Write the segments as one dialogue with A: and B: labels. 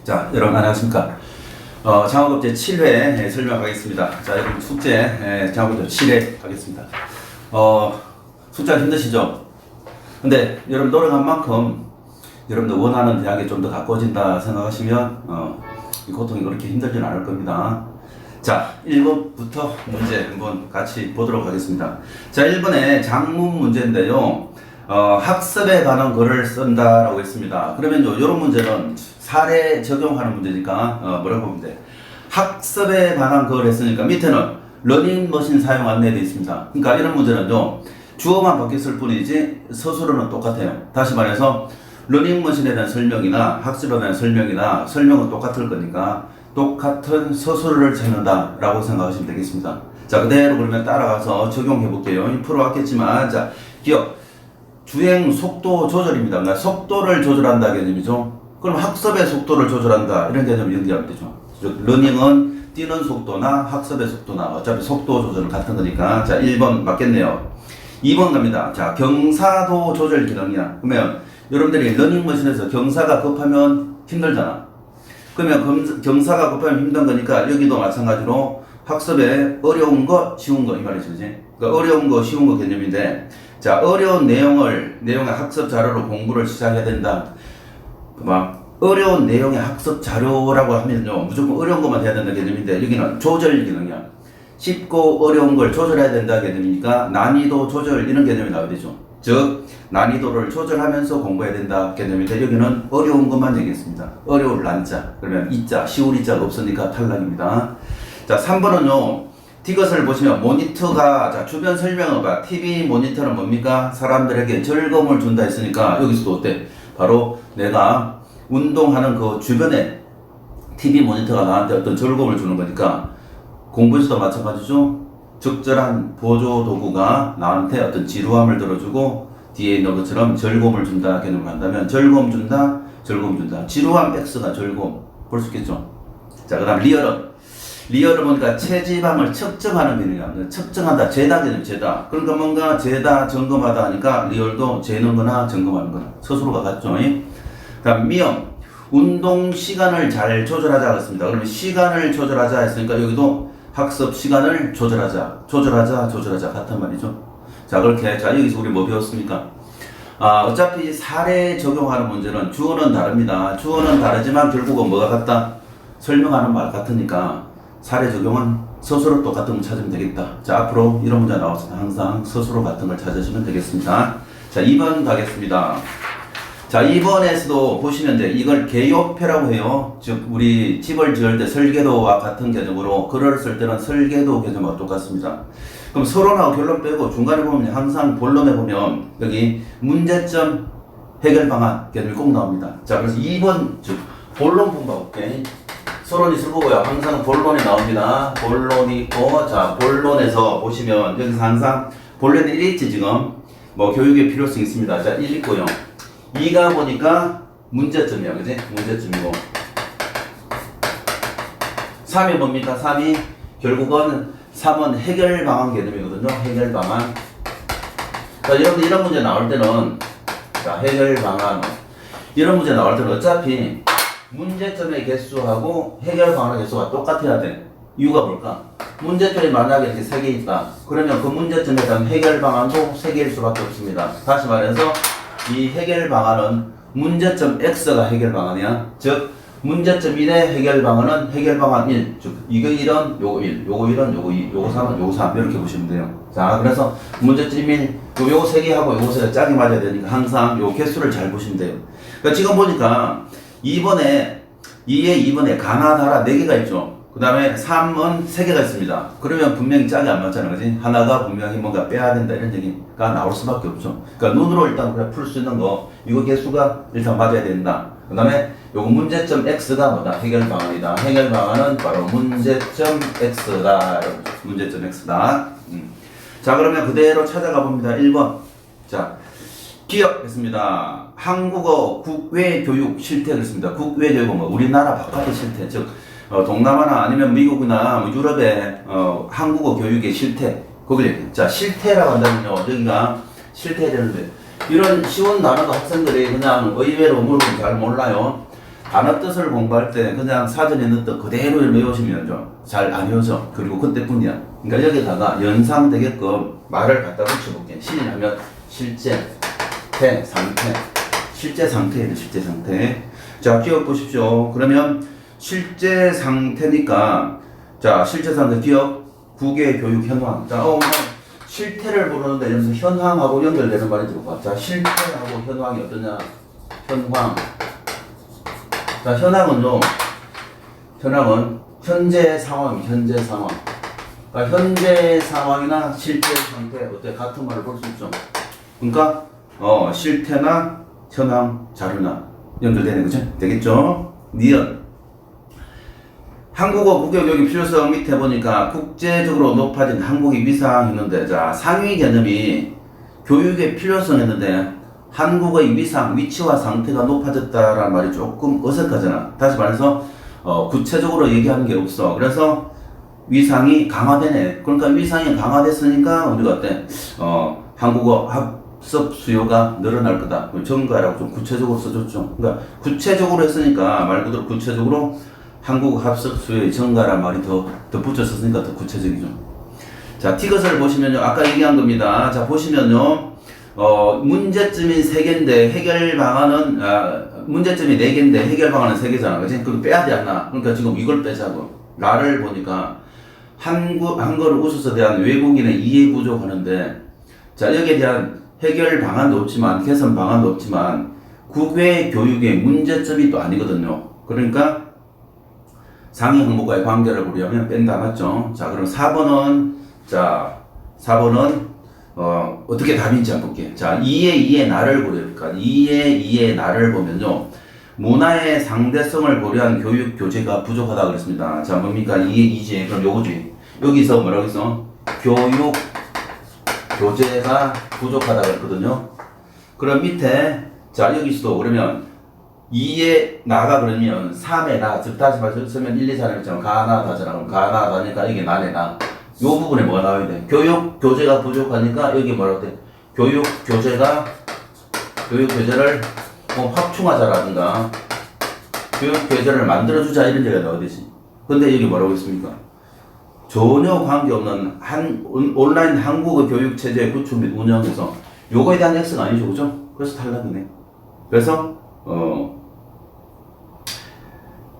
A: 자, 여러분 안녕하십니까. 장학업 제 7회 설명하겠습니다. 자, 여러분 숙제 장학업 제 7회 하겠습니다. 숙제가 힘드시죠? 근데 여러분 노력한 만큼 여러분들 원하는 대학에 좀 더 가까워진다 생각하시면 이 고통이 그렇게 힘들지는 않을 겁니다. 자, 1번부터 문제 한번 같이 보도록 하겠습니다. 자, 1번에 장문 문제인데요. 학습에 관한 글을 쓴다라고 했습니다. 그러면 이런 문제는 사례 적용하는 문제니까 뭐라고 보면 돼? 학습에 관한 글을 했으니까 밑에는 러닝머신 사용 안내되어 있습니다. 그러니까 이런 문제는요, 주어만 바뀌었을 뿐이지 서술어는 똑같아요. 다시 말해서 러닝머신에 대한 설명이나 학습에 대한 설명이나 설명은 똑같을 거니까 똑같은 서술어를 찾는다 라고 생각하시면 되겠습니다. 자, 그대로 그러면 따라가서 적용해 볼게요. 풀어왔겠지만, 자, 기억. 주행 속도 조절입니다. 그러니까 속도를 조절한다 개념이죠. 그럼 학습의 속도를 조절한다 이런 개념을 연결하면 되죠. 러닝은 뛰는 속도나 학습의 속도나 어차피 속도 조절은 같은 거니까. 자, 1번 맞겠네요. 2번 갑니다. 자, 경사도 조절 기능이야. 그러면 여러분들이 러닝머신에서 경사가 급하면 힘들잖아. 그러면 경사가 급하면 힘든 거니까 여기도 마찬가지로 학습에 어려운 거, 쉬운 거 이 말이죠. 그러니까 어려운 거, 쉬운 거 개념인데, 자, 어려운 내용의 학습 자료로 공부를 시작해야 된다. 막 어려운 내용의 학습 자료라고 하면요, 무조건 어려운 것만 해야 된다 개념인데, 여기는 조절 기능이야. 쉽고 어려운 걸 조절해야 된다 개념이니까 난이도 조절 이런 개념이 나와야 되죠. 즉 난이도를 조절하면서 공부해야 된다 개념인데, 여기는 어려운 것만 얘기했습니다. 어려울 난자, 그러면 이자, 쉬울 이자가 없으니까 탈락입니다. 자, 3번은요, 이것을 보시면 모니터가, 자, 주변 설명을 봐. TV 모니터는 뭡니까? 사람들에게 즐거움을 준다 했으니까 여기서도 어때? 바로 내가 운동하는 그 주변에 TV 모니터가 나한테 어떤 즐거움을 주는 거니까 공부에서도 마찬가지죠. 적절한 보조 도구가 나한테 어떤 지루함을 들어주고 뒤에 있는 것처럼 즐거움을 준다 개념을 한다면 즐거움 준다, 즐거움 준다. 지루함 X가 즐거움 볼 수 있겠죠. 자, 그 다음 리얼은 뭔가 체지방을 측정하는 개념이야. 측정한다, 재다 개념, 재다. 그러니까 뭔가 재다, 점검하다 하니까 리얼도 재는 거나 점검하는 거나 스스로가 같죠. 그다음 미형, 운동 시간을 잘 조절하자 그랬습니다. 그러면 시간을 조절하자 했으니까 여기도 학습 시간을 조절하자 같단 말이죠. 자, 그렇게. 자, 여기서 우리 뭐 배웠습니까? 어차피 사례 적용하는 문제는 주어는 다릅니다. 주어는 다르지만 결국은 뭐가 같다? 설명하는 말 같으니까 사례 적용은 서술어 똑같은 걸 찾으면 되겠다. 자, 앞으로 이런 문제 나왔을 때 항상 서술어 같은 걸 찾으시면 되겠습니다. 자, 2번 가겠습니다. 자, 2번에서도 보시면 이걸 개요표라고 해요. 즉, 우리 집을 지을 때 설계도와 같은 개념으로 글을 쓸 때는 설계도 개념과 똑같습니다. 그럼 서론하고 결론 빼고 중간에 보면 항상 본론에 보면 여기 문제점 해결 방안 개념이 꼭 나옵니다. 자, 그래서 2번, 즉, 본론 본봐 볼게. 서론이 있을 거고요. 항상 본론이 나옵니다. 본론이 있고, 자, 본론에서 보시면 여기서 항상 본론에 1이 있지, 지금. 뭐 교육의 필요성이 있습니다. 자, 1 있고요. 2가 보니까 문제점이야, 그지? 문제점이고. 3이 뭡니까? 3이 결국은 3은 해결 방안 개념이거든요. 해결 방안. 자, 여러분들 이런 문제 나올 때는, 자, 해결 방안. 이런 문제 나올 때는 어차피 문제점의 개수하고 해결 방안의 개수가 똑같아야 돼. 이유가 뭘까? 문제점이 만약에 이렇게 3개 있다. 그러면 그 문제점에 대한 해결 방안도 3개일 수밖에 없습니다. 다시 말해서 이 해결 방안은 문제점 X가 해결 방안이야. 즉, 문제점 1의 해결 방안은 해결 방안 1. 즉, 이거 1은 요거 1, 요거 1은 요거 2, 요거 3은 요거 3. 이렇게 보시면 돼요. 자, 그래서 문제점 1, 요거 3개 하고 요거 3개 짝이 맞아야 되니까 항상 요 개수를 잘 보시면 돼요. 그러니까 지금 보니까 2번에 2번에 가나다라 4개가 있죠. 그 다음에 3은 3개가 있습니다. 그러면 분명히 짝이 안 맞잖아, 그지? 하나가 분명히 뭔가 빼야 된다 이런 얘기가 나올 수밖에 없죠. 그러니까 눈으로 일단 그냥 풀 수 있는 거, 이거 개수가 일단 맞아야 된다. 그 다음에 요거 문제점 X가 뭐다? 해결 방안이다. 해결 방안은 바로 문제점 X다. 문제점 X다. 자, 그러면 그대로 찾아가 봅니다. 1번. 자, 기억했습니다. 한국어 국외교육 실태였습니다. 국외교육은 뭐 우리나라 바깥의 실태, 즉 동남아나 아니면 미국이나 뭐 유럽의 한국어 교육의 실태, 거기를. 자, 실태라고 한다면요, 여기가 실태되는데 이런 쉬운 단어도 학생들이 그냥 의외로 물으면 잘 몰라요. 단어 뜻을 공부할 때 그냥 사전에 있는 뜻 그대로 외우시면 잘 안 외워져. 그리고 그때뿐이야. 그러니까 여기다가 연상되게끔 말을 갖다 붙여볼게. 신이라면 실제, 상태. 실제 상태예요, 실제 상태. 자, 기억 보십시오. 그러면 실제 상태니까, 자, 실제 상태 기억, 국외 교육 현황. 자, 실태를 부르는데 여기서 현황하고 연결되는 말인지 봐. 자, 실태하고 현황이 어떠냐? 현황. 자, 현황은 현재 상황, 현재 상황. 그러니까 현재 상황이나 실제 상태 어때? 같은 말을 볼 수 있죠. 그러니까 실태나 현황, 자료나 연결되는 거죠. 되겠죠? 니은. 한국어 국외교육의 필요성 밑에 보니까 국제적으로 높아진 한국의 위상 있는데, 자, 상위 개념이 교육의 필요성 했는데 한국의 위상, 위치와 상태가 높아졌다라는 말이 조금 어색하잖아. 다시 말해서 구체적으로 얘기하는 게 없어. 그래서 위상이 강화되네. 그러니까 위상이 강화됐으니까 우리가 어때? 한국어 학습 수요가 늘어날 거다. 증가라고 좀 구체적으로 써줬죠. 그러니까 구체적으로 했으니까 말 그대로 구체적으로 한국어 학습 수요의 증가란 말이 더 붙였으니까 더 구체적이죠. 자, 티것을 보시면요. 아까 얘기한 겁니다. 자, 보시면요. 문제점이 3개인데 해결 방안은 문제점이 4개인데 해결 방안은 3개잖아. 그치? 그거 빼야 되지 않나? 그러니까 지금 이걸 빼자고. 나를 보니까 한국어를 우수서에 대한 외국인의 이해 부족하는데, 자, 여기에 대한 해결 방안도 없지만 개선 방안도 없지만 국외 교육의 문제점이 또 아니거든요. 그러니까 상위 항목과의 관계를 보려면 뺀다. 맞죠? 자, 그럼 4번은 어떻게 답인지 한번 볼게요. 자, 2의 나를 고려해볼까? 2의 나를 보면요. 문화의 상대성을 고려한 교육 교재가 부족하다 그랬습니다. 자, 뭡니까? 2의 2지. 그럼 요거지. 여기서 뭐라고 했어? 교육 교재가 부족하다 그랬거든요. 그럼 밑에, 자, 여기서도 그러면 2의 나가 그러면 3의 나, 즉 다시 말해서 쓰면 1, 2, 4를 있잖아. 가나다잖아. 그럼 가나다니까 이게 나네 나. 요 부분에 뭐가 나와야 돼? 교육 교재가 부족하니까 여기 뭐라고 돼? 교육 교재를 확충하자라든가 교육 교재를 만들어주자 이런 얘기가 나와야 되지. 근데 여기 뭐라고 했습니까? 전혀 관계없는 온라인 한국어 교육 체제 구축 및 운영에서 요거에 대한 X가 아니죠, 그죠? 그래서 탈락이네. 그래서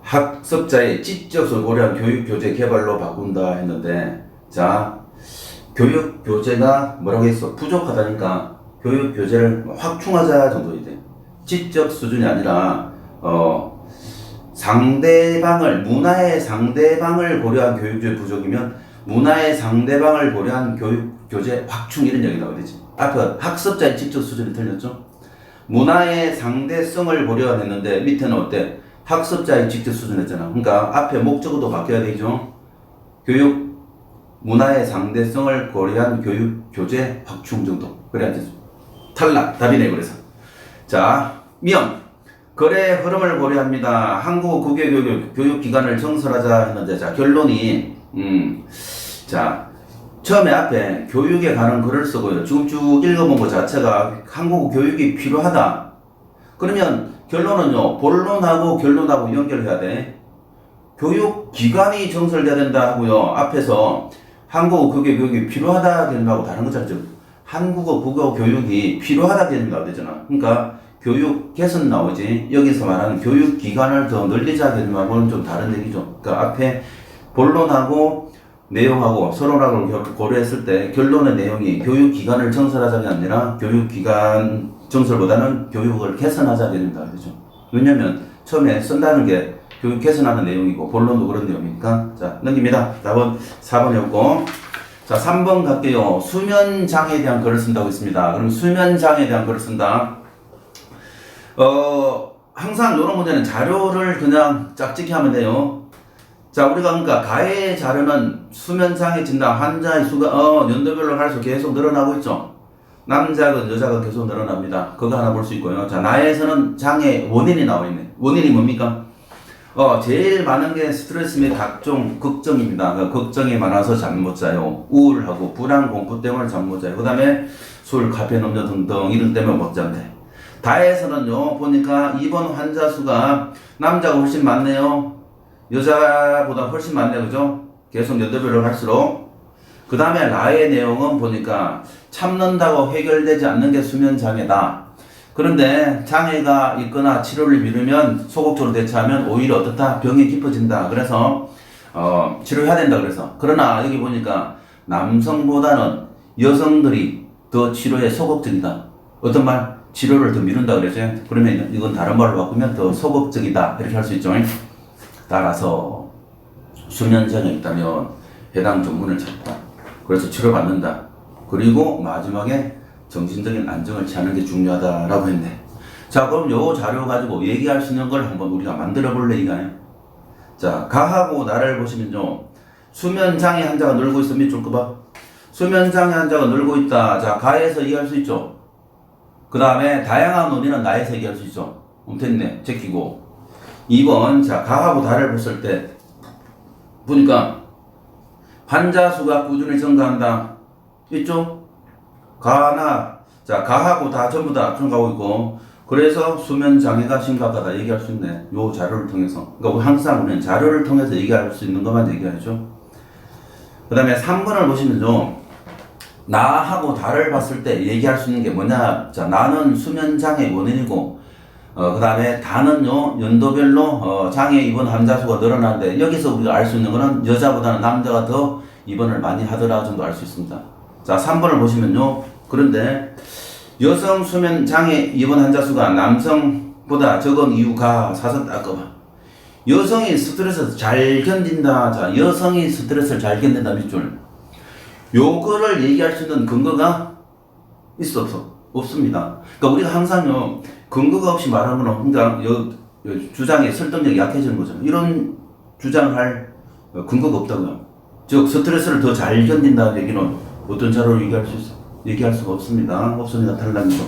A: 학습자의 지적성을 고려한 교육 교재 개발로 바꾼다 했는데, 자, 교육 교재가 뭐라고 했어? 부족하다니까 교육 교재를 확충하자 정도이 돼. 지적 수준이 아니라 문화의 상대방을 고려한 교육교재 부족이면 문화의 상대방을 고려한 교육교재 확충 이런 얘기 나와야 되지. 앞에 학습자의 지적 수준이 틀렸죠? 문화의 상대성을 고려했는데 밑에는 어때? 학습자의 지적 수준 했잖아. 그러니까 앞에 목적어도 바뀌어야 되죠. 문화의 상대성을 고려한 교육교재 확충 정도. 그래야 되죠. 탈락. 답이네, 그래서. 자, 명. 거래 흐름을 고려합니다. 한국어 국외교육기관을 정설하자 했는데, 자, 결론이, 자, 처음에 앞에 교육에 관한 글을 쓰고요. 지금 쭉 읽어본 것 자체가 한국어 교육이 필요하다. 그러면 결론은요, 본론하고 결론하고 연결해야 돼. 교육기관이 정설돼야 된다 하고요. 앞에서 한국어 국외교육이 필요하다 개념하고 다른 거잖아요. 즉, 한국어 국어 교육이 필요하다 개념이 나와야 되잖아. 그러니까 교육 개선 나오지. 여기서 말하는 교육기관을 더 늘리자 개념하고는 좀 다른 얘기죠. 그러니까 앞에 본론하고 내용하고 서론하고 고려했을 때 결론의 내용이 교육기관을 정설하자가 아니라 교육기관 정설보다는 교육을 개선하자 개념이 나와야 되죠. 왜냐면 처음에 쓴다는 게 교육 개선하는 내용이고 본론도 그런 내용이니까. 자, 넘깁니다. 답은 4번이었고, 자, 3번 갈게요. 수면장애에 대한 글을 쓴다고 했습니다. 그럼 수면장애에 대한 글을 쓴다. 항상 이런 문제는 자료를 그냥 짝짓기 하면 돼요. 자, 우리가 그러니까 가해 자료는 수면장애 진단 환자의 수가 연도별로 갈수록 계속 늘어나고 있죠. 남자건 여자건 계속 늘어납니다. 그거 하나 볼 수 있고요. 자, 나에서는 장애 원인이 나와 있네. 원인이 뭡니까? 제일 많은 게 스트레스 및 각종 걱정입니다. 걱정이 많아서 잠 못 자요. 우울하고 불안, 공포 때문에 잠 못 자요. 그 다음에 술, 카페인, 음료 등등 이런 때문에 못 잔대. 다에서는요, 보니까 입원 환자 수가 남자가 훨씬 많네요. 여자보다 훨씬 많네요. 그죠? 계속 연도별로 갈수록. 그 다음에 라의 내용은 보니까 참는다고 해결되지 않는 게 수면장애다. 그런데 장애가 있거나 치료를 미루면 소극적으로 대처하면 오히려 어떻다? 병이 깊어진다. 그래서 치료해야 된다. 그래서 그러나 여기 보니까 남성보다는 여성들이 더 치료에 소극적이다. 어떤 말? 치료를 더 미룬다 그랬죠. 그러면 이건 다른 말로 바꾸면 더 소극적이다. 이렇게 할 수 있죠. 따라서 수면장애 있다면 해당 전문을 찾다. 그래서 치료받는다. 그리고 마지막에 정신적인 안정을 취하는 게 중요하다라고 했네. 자, 그럼 요 자료 가지고 얘기할 수 있는 걸 한번 우리가 만들어 볼래 이거예요. 자, 가하고 나를 보시면요. 수면장애 환자가 놀고 있어. 밑줄 끄봐. 수면장애 환자가 놀고 있다. 자, 가에서 얘기할 수 있죠. 그 다음에 다양한 논의는 나에서 얘기할 수 있죠. 됐네. 제끼고. 2번. 자, 가하고 다를 봤을 때 보니까 환자 수가 꾸준히 증가한다. 있죠? 가나, 자, 가하고 다 전부 다 증가하고 있고, 그래서 수면 장애가 심각하다 얘기할 수 있네. 요 자료를 통해서. 그러니까 항상 우리는 자료를 통해서 얘기할 수 있는 것만 얘기하죠. 그 다음에 3번을 보시면요. 나하고 다를 봤을 때 얘기할 수 있는 게 뭐냐. 자, 나는 수면 장애 원인이고, 그 다음에 다는요, 연도별로, 장애 입원 환자 수가 늘어나는데, 여기서 우리가 알 수 있는 거는 여자보다는 남자가 더 입원을 많이 하더라 정도 알 수 있습니다. 자, 3번을 보시면요. 그런데 여성 수면 장애 입원 환자 수가 남성보다 적은 이유가 사선 닦아봐. 여성이 스트레스를 잘 견딘다. 자, 여성이 스트레스를 잘 견딘다 밑줄. 요거를 얘기할 수 있는 근거가 있어 없어? 없습니다. 그러니까 우리가 항상요 근거가 없이 말하는 건 그러니까 주장의 설득력이 약해지는 거죠. 이런 주장을 할 근거가 없다고요. 즉 스트레스를 더 잘 견딘다는 얘기는 어떤 자료로 얘기할 수 있어? 얘기할 수가 없습니다. 없습니다. 탈락이죠.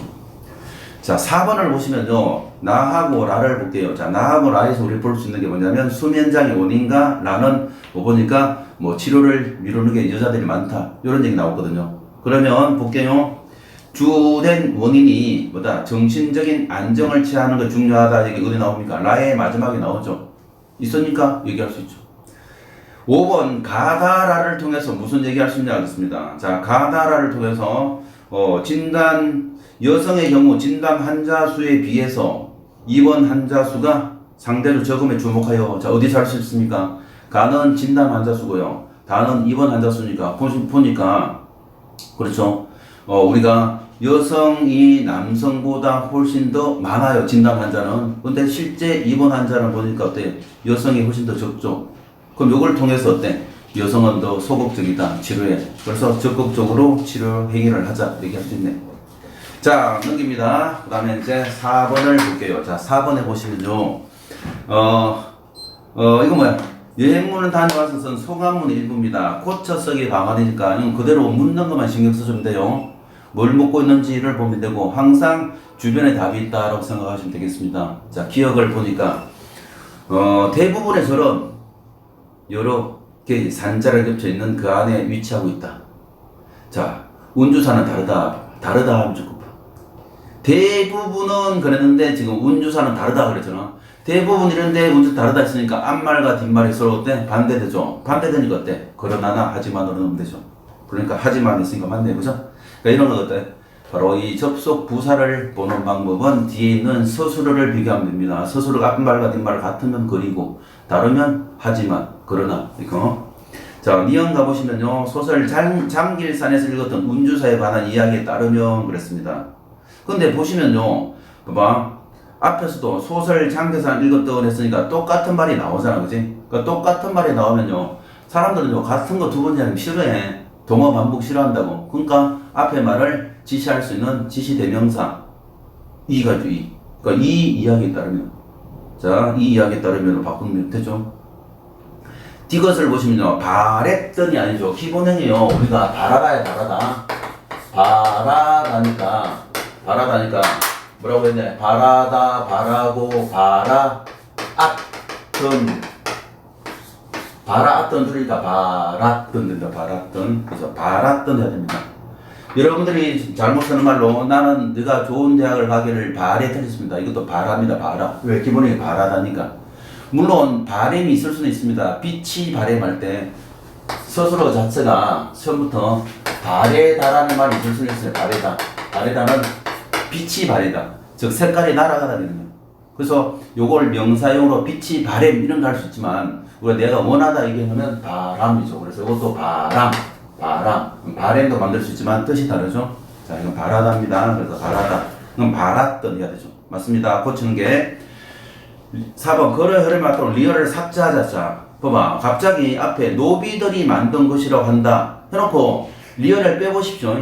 A: 자, 4번을 보시면요. 나하고 라를 볼게요. 자, 나하고 라에서 우리 볼 수 있는 게 뭐냐면 수면장애 원인과 라는 보니까 치료를 미루는 게 여자들이 많다. 이런 얘기 나오거든요. 그러면 볼게요. 주된 원인이 뭐다? 정신적인 안정을 취하는 게 중요하다. 이게 어디 나옵니까? 라의 마지막에 나오죠. 있으니까 얘기할 수 있죠. 5번 가다라를 통해서 무슨 얘기할 수 있냐 하겠습니다. 자, 가다라를 통해서 진단 여성의 경우 진단 환자 수에 비해서 입원 환자 수가 상대로 적음에 주목하여. 자, 어디서 할 수 있습니까? 가는 진단 환자 수고요. 다는 입원 환자 수니까 보니까 그렇죠. 우리가 여성이 남성보다 훨씬 더 많아요. 진단 환자는. 근데 실제 입원 환자는 보니까 어때? 여성이 훨씬 더 적죠. 그럼 이걸 통해서 어때? 여성은 더 소극적이다. 치료에. 그래서 적극적으로 치료 행위를 하자. 얘기할 수 있네. 자, 넘깁니다. 그 다음에 이제 4번을 볼게요. 자, 4번에 보시면요. 이거 뭐야? 여행문을 다녀와서 쓴 소감문 일부입니다. 고쳐 쓰기 방안이니까 그대로 묻는 것만 신경 써주면 돼요. 뭘 묻고 있는지를 보면 되고, 항상 주변에 답이 있다라고 생각하시면 되겠습니다. 자, 기억을 보니까, 대부분의 절은 여러 개 산자를 겹쳐 있는 그 안에 위치하고 있다. 자, 운주사는 다르다 하면 좋고. 대부분은 그랬는데 지금 운주사는 다르다 그랬잖아. 대부분 이런데 운주 다르다 했으니까 앞말과 뒷말이 서로 어때? 반대되죠. 반대되니까 어때? 그러나나 하지만으로 넣으면 되죠. 그러니까 하지만 있으니까 맞네, 그죠? 그러니까 이런 거 어때? 바로 이 접속 부사를 보는 방법은 뒤에 있는 서술어를 비교하면 됩니다. 서술어가 앞말과 뒷말 같으면 그리고 다르면 하지만 그러나 이거. 자, 니언 가보시면요. 소설 장길산에서 읽었던 운주사에 관한 이야기에 따르면 그랬습니다. 근데 보시면요. 봐봐. 앞에서도 소설 장길산 읽었던 했으니까 똑같은 말이 나오잖아. 그지? 그러니까 똑같은 말이 나오면요. 사람들은 같은 거 두 번 이야기하면 싫어해. 동어 반복 싫어한다고. 그러니까 앞에 말을 지시할 수 있는 지시대명사. 이가 있죠, 이. 그러니까 이 이야기에 따르면. 자, 이 이야기에 따르면 바꾸면 되죠. 이것을 보시면요. 바랬더니 아니죠. 기본형이요. 우리가 바라다에 바라다니까 뭐라고 했냐. 바라다, 바라고, 바라았던 줄이니까 바랐던 된다. 바랐던. 그래서 바랐던 해야 됩니다. 여러분들이 잘못 쓰는 말로 나는 네가 좋은 대학을 가기를 바래 틀렸습니다. 이것도 바랍니다. 바라. 왜? 기본이 바라다니까. 물론 바람이 있을 수는 있습니다. 빛이 바람할 때 스스로 자체가 처음부터 바래다라는 말이 있을 수는 있어요. 바래다. 바래다는 빛이 바래다. 즉 색깔이 날아가다는 거예요. 그래서 요걸 명사용으로 빛이 바람 이런 거 할 수 있지만 우리가 내가 원하다 얘기하면 바람이죠. 그래서 이것도 바람. 바람도 만들 수 있지만 뜻이 다르죠. 자, 이건 바라다입니다. 그래서 바라다. 이건 바랐던 해야 되죠. 맞습니다. 고치는 게 4번 거래 흐름에 맞도록 리얼을 삭제하자. 자, 봐봐. 갑자기 앞에 노비들이 만든 것이라고 한다 해놓고 리얼을 빼보십시오.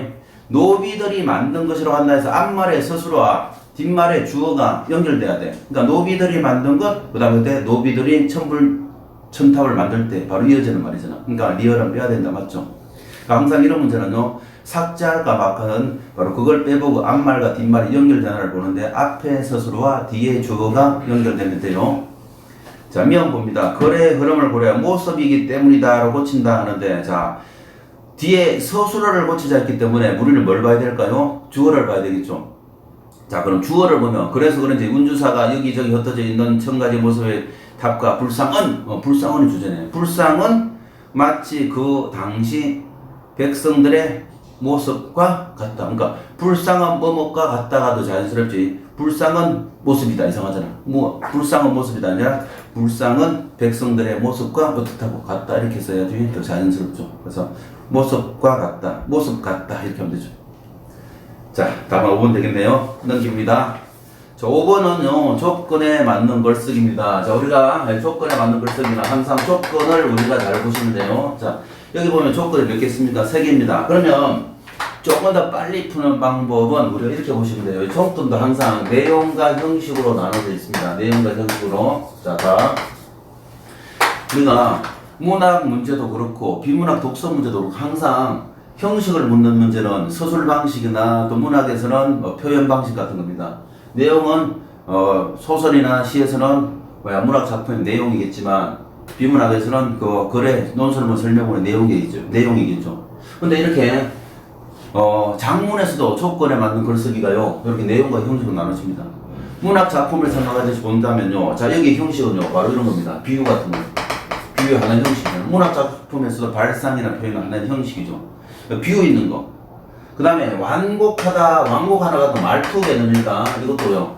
A: 노비들이 만든 것이라고 한다 해서 앞말에 스스로와 뒷말에 주어가 연결돼야 돼. 그러니까 노비들이 만든 것, 그 다음에 그때 노비들이 첨탑을 만들 때 바로 이어지는 말이잖아. 그러니까 리얼은 빼야 된다. 맞죠? 항상 이런 문제는요, 삭제할까 말까는 바로 그걸 빼보고 앞말과 뒷말이 연결되나를 보는데 앞에 스스로와 뒤에 주어가 연결되면 돼요. 자, 미음 봅니다. 거래의 흐름을 고려해 모습이기 때문이다라고 고친다 하는데, 자, 뒤에 서술어를 고치자 했기 때문에 우리는 뭘 봐야 될까요? 주어를 봐야 되겠죠. 자, 그럼 주어를 보면 그래서 그런지 운주사가 여기저기 흩어져 있는 천가지 모습의 탑과 불상은 불상은이 주제네. 불상은 마치 그 당시 백성들의 모습과 같다. 그러니까 불쌍한 뭐뭐가 같다가도 자연스럽지. 불쌍한 모습이다 이상하잖아. 뭐 불쌍한 모습이다 아니라 불쌍한 백성들의 모습과 어떻다고 같다 이렇게 써야지 더 자연스럽죠. 그래서 모습과 같다, 모습 같다 이렇게 하면 되죠. 자, 다음 5번 되겠네요. 넘깁니다. 자, 5번은요 조건에 맞는 글쓰기입니다. 자, 우리가 조건에 맞는 글쓰기는 항상 조건을 우리가 잘 보시면 돼요. 자, 여기 보면 조건이 몇 개 있습니까? 3개입니다. 그러면 조금 더 빨리 푸는 방법은 우리가 이렇게 보시면 돼요. 조건도 항상 내용과 형식으로 나눠져 있습니다. 내용과 형식으로. 자, 우리가 문학 문제도 그렇고 비문학 독서 문제도 그렇고 항상 형식을 묻는 문제는 서술 방식이나 또 문학에서는 표현 방식 같은 겁니다. 내용은 소설이나 시에서는 문학 작품의 내용이겠지만 비문학에서는 그 글의 논설문 설명문의 내용이겠죠. 근데 이렇게 장문에서도 조건에 맞는 글쓰기가요 이렇게 내용과 형식으로 나눠집니다. 문학 작품을 생각하듯이 본다면요, 자 여기 형식은요 바로 이런 겁니다. 비유 같은 거, 비유 하나의 형식이에요. 문학 작품에서도 발상이나 표현 하나의 형식이죠. 비유 있는 거. 그 다음에 완곡하다, 완곡 하나가 또 말투 개념이니까 이것도요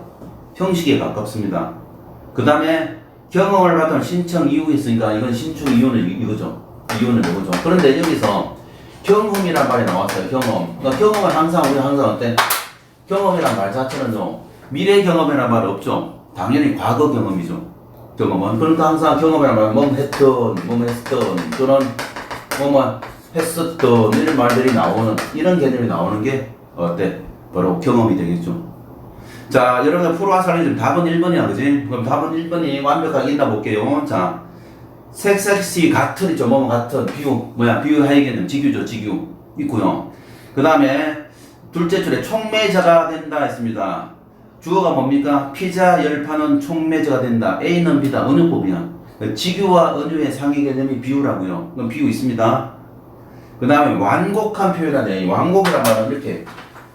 A: 형식에 가깝습니다. 그 다음에 경험을 받은 신청 이유 있으니까 이건 신축 이유는 이거죠. 이유는 이거죠. 그런데 여기서 경험이란 말이 나왔어요. 경험. 그러니까 경험은 항상 우리 항상 어때? 경험이란 말 자체는요 미래 경험이란 말 없죠. 당연히 과거 경험이죠. 경험은. 그러니까 항상 경험이란 말은 뭐 했던 또는 뭐 했었던 이런 말들이 나오는 이런 개념이 나오는 게 어때? 바로 경험이 되겠죠. 자, 여러분들 풀어와 살리면 답은 1번이야, 그지? 그럼 답은 1번이 완벽하게 있나 볼게요. 자, 색색시 같은이죠. 뭐뭐 같은. 비유. 비유하의 개념. 직유죠, 직유. 있고요. 그 다음에 둘째 줄에 촉매자가 된다 했습니다. 주어가 뭡니까? 피자 열판은 촉매자가 된다. A는 B다. 은유법이야. 직유와 은유의 상위 개념이 비유라고요. 그럼 비유 있습니다. 그 다음에 완곡한 표현하네. 완곡이란 말은 이렇게.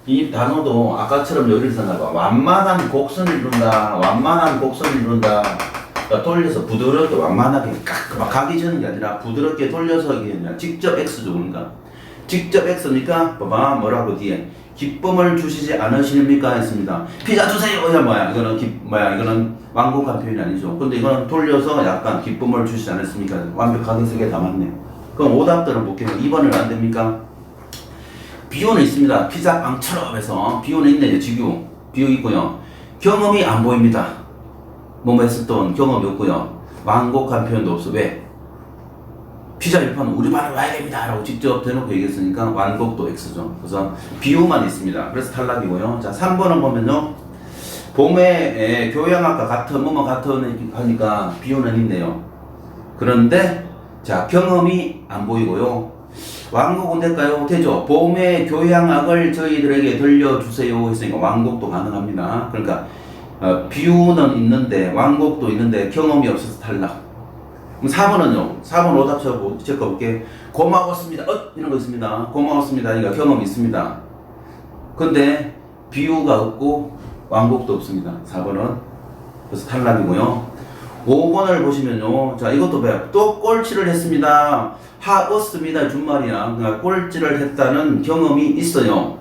A: 이 단어도 아까처럼 여기를 생각해봐. 완만한 곡선을 이룬다. 완만한 곡선을 이룬다. 그러니까 돌려서 부드럽게 완만하게 막 가기 전인 게 아니라 부드럽게 돌려서 하기 아니라 직접 X죠. 그러니까 직접 X니까 봐봐 뭐라고 뒤에 기쁨을 주시지 않으십니까 했습니다. 피자 주세요. 이거는 완곡한 표현이 아니죠. 근데 이거는 돌려서 약간 기쁨을 주시지 않았습니까? 완벽하게 쓰게 담았네. 그럼 오답들은 볼게요. 2번은 안 됩니까? 비유는 있습니다. 피자빵처럼 해서 비유는 있네요. 직유. 비유 있고요. 경험이 안 보입니다. 뭐뭐 했었던 경험이 없고요. 완곡한 표현도 없어. 왜? 피자 열판은 우리말로 와야 됩니다. 라고 직접 대놓고 얘기했으니까 완곡도 X죠. 그래서 비유만 있습니다. 그래서 탈락이고요. 자, 3번은 보면요. 봄에 교양학과 같은 뭐뭐 같은 하니까 비유는 있네요. 그런데 자, 경험이 안 보이고요. 완곡은 될까요? 되죠. 봄의 교양학을 저희들에게 들려주세요 했으니까 완곡도 가능합니다. 그러니까 비유는 있는데 완곡도 있는데 경험이 없어서 탈락. 그럼 4번은요. 4번 오답 체크해볼게. 고마웠습니다. 이런 거 있습니다. 고마웠습니다. 그러니까 경험이 있습니다. 근데 비유가 없고 완곡도 없습니다. 4번은. 그래서 탈락이고요. 5번을 보시면요. 자, 이것도 봐요. 또 꼴찌를 했습니다. 하었습니다. 준말이야. 그러니까 꼴찌를 했다는 경험이 있어요.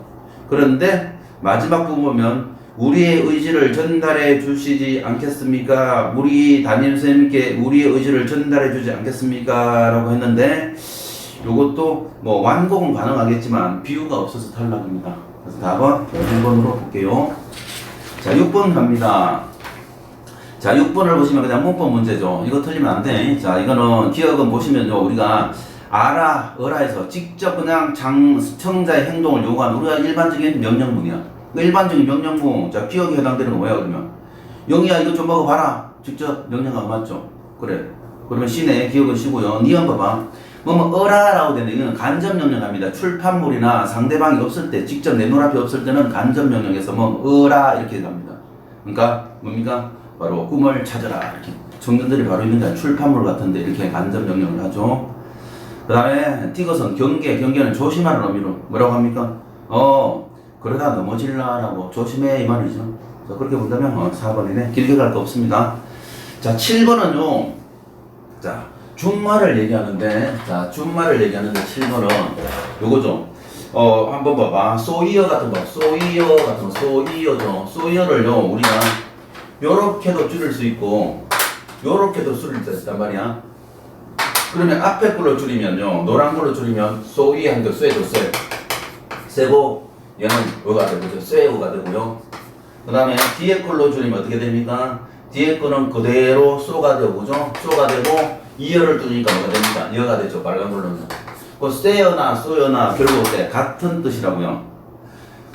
A: 그런데 마지막 부분 보면 우리의 의지를 전달해 주시지 않겠습니까? 우리 담임선생님께 우리의 의지를 전달해 주지 않겠습니까? 라고 했는데 요것도 뭐 완곡은 가능하겠지만 비유가 없어서 탈락입니다. 그래서 답은 1번으로 볼게요. 자, 6번 갑니다. 자, 6번을 보시면 그냥 문법 문제죠. 이거 틀리면 안 돼. 자, 이거는 기억은 보시면요. 우리가 알아, 어라에서 직접 그냥 청자의 행동을 요구하는 우리가 일반적인 명령문이야. 일반적인 명령문. 자, 기억에 해당되는 거 뭐야, 그러면? 영희야, 이거 좀 먹어봐라. 직접 명령하고 맞죠? 그래. 그러면 시내 기억은 시고요. 니은 봐봐. 어라라고 되는 이거는 간접 명령합니다. 출판물이나 상대방이 없을 때, 직접 내 눈앞에 없을 때는 간접 명령에서 어라 이렇게 갑니다. 그러니까 뭡니까? 바로 꿈을 찾아라. 이렇게 청년들이 바로 있는 게 아니라 출판물 같은데 이렇게 간접 명령을 하죠. 그 다음에 띄것은 경계는 조심하는 의미로 뭐라고 합니까? 그러다 넘어질라라고 조심해 이 말이죠. 자, 그렇게 본다면 4번이네. 길게 갈 거 없습니다. 자, 7번은요. 자, 준말을 얘기하는데 7번은 요거죠. 한번 봐봐. 소이어 같은 거, 소이어죠. 소이어를요, 우리가 요렇게도 줄일 수 있고, 요렇게도 줄일 수 있단 말이야. 그러면 앞에 걸로 줄이면요, 노란 걸로 줄이면 소이 한 거, 쇠죠, 쇠고, 얘는 어가 되고요, 쇠어가 되고요. 그 다음에 뒤에 걸로 줄이면 어떻게 됩니까? 뒤에 거는 그대로 쏘가 되고, 그죠? 쏘가 되고, 이어를 뚫으니까 뭐가 됩니까? 여가 되죠, 빨간 걸로는. 그 쇠어나 쏘여나 결국 같은 뜻이라고요.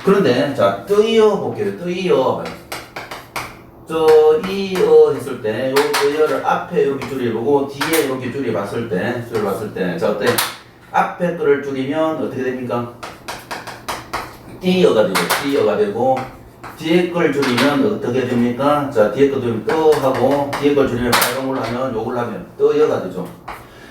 A: 그런데, 자, 뜨이어 볼게요. 뜨이어 했을 때, 요 뜨이어를 앞에 여기 줄여보고, 뒤에 이렇게 줄여봤을 때, 자, 어때? 앞에 거를 줄이면 어떻게 됩니까? 띠어가 되고, 뒤에 걸 줄이면 어떻게 됩니까? 자, 뒤에 거 줄이면 하고, 뒤에 걸 줄이면 빨간 걸로 하면, 요걸 하면 떠여가 되죠.